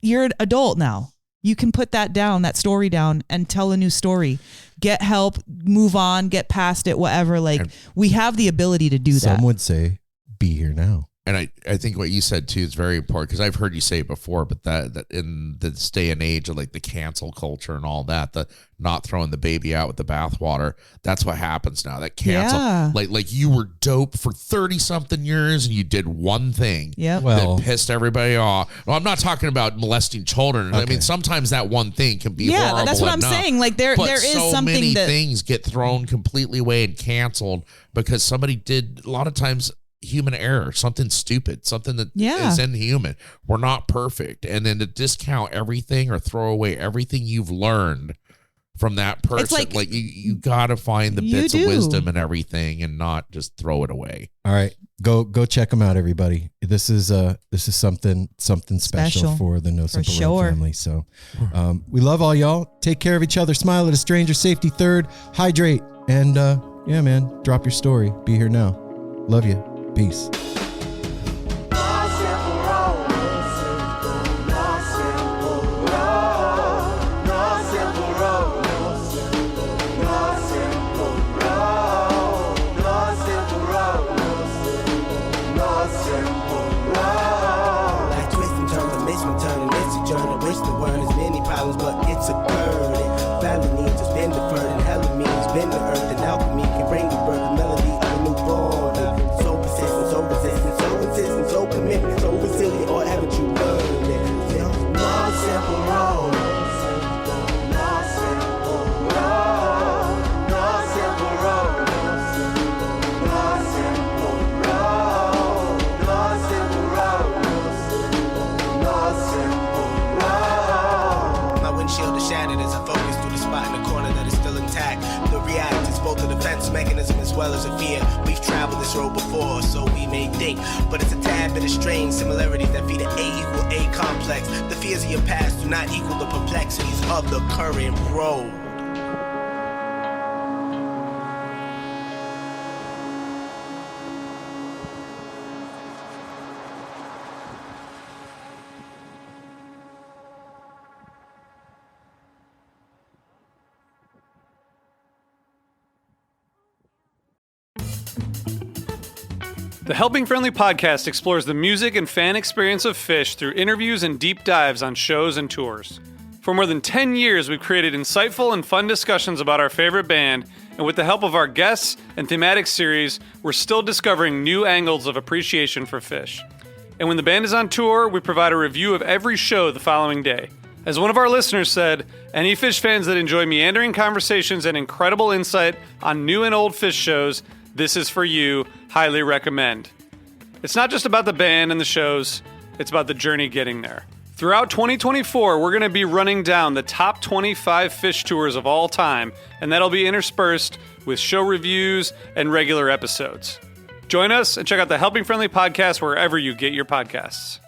You're an adult now. You can put that down, that story down, and tell a new story. Get help, move on, get past it, whatever. Like we have the ability to do that. Some would say, be here now. And I think what you said too is very important because I've heard you say it before, but that in this day and age of like the cancel culture and all that, the not throwing the baby out with the bathwater, that's what happens now. That cancel, Yeah. like you were dope for 30 something years and you did one thing Yep. Well, that pissed everybody off. Well, I'm not talking about molesting children. I Okay. mean, sometimes that one thing can be Yeah, horrible that's what I'm enough. saying. Like there But is so something many that things get thrown completely away and canceled because somebody did a lot of times human error, something stupid, something that is inhuman. We're not perfect. And then to discount everything or throw away everything you've learned from that person, like you got to find the You bits do. of wisdom and everything and not just throw it away. all right, go check them out, everybody. This is something special Special. for the No Simple Road sure. family. So we love all y'all. Take care of each other. Smile at a stranger. Safety third. Hydrate. And Yeah, man. Drop your story. Be here now. Love you. Peace. But it's a burden. Family needs has been deferred, and hella means been the earth, and alchemy can bring the birth, the melody of a new born. So persistent, so resistant, so insistent, so commitment, so resilient, or haven't you learned it? No simple road. Shattered as I focus through the spot in the corner that is still intact. The react is both a defense mechanism as well as a fear. We've traveled this road before, so we may think, but it's a tad bit of strange similarities that feed an A equal A complex. The fears of your past do not equal the perplexities of the current road. The Helping Friendly podcast explores the music and fan experience of Phish through interviews and deep dives on shows and tours. For more than 10 years, we've created insightful and fun discussions about our favorite band, and with the help of our guests and thematic series, we're still discovering new angles of appreciation for Phish. And when the band is on tour, we provide a review of every show the following day. As one of our listeners said, any Phish fans that enjoy meandering conversations and incredible insight on new and old Phish shows, this is for you. Highly recommend. It's not just about the band and the shows, it's about the journey getting there. Throughout 2024, we're going to be running down the top 25 Phish tours of all time, and that'll be interspersed with show reviews and regular episodes. Join us and check out the Helping Friendly podcast wherever you get your podcasts.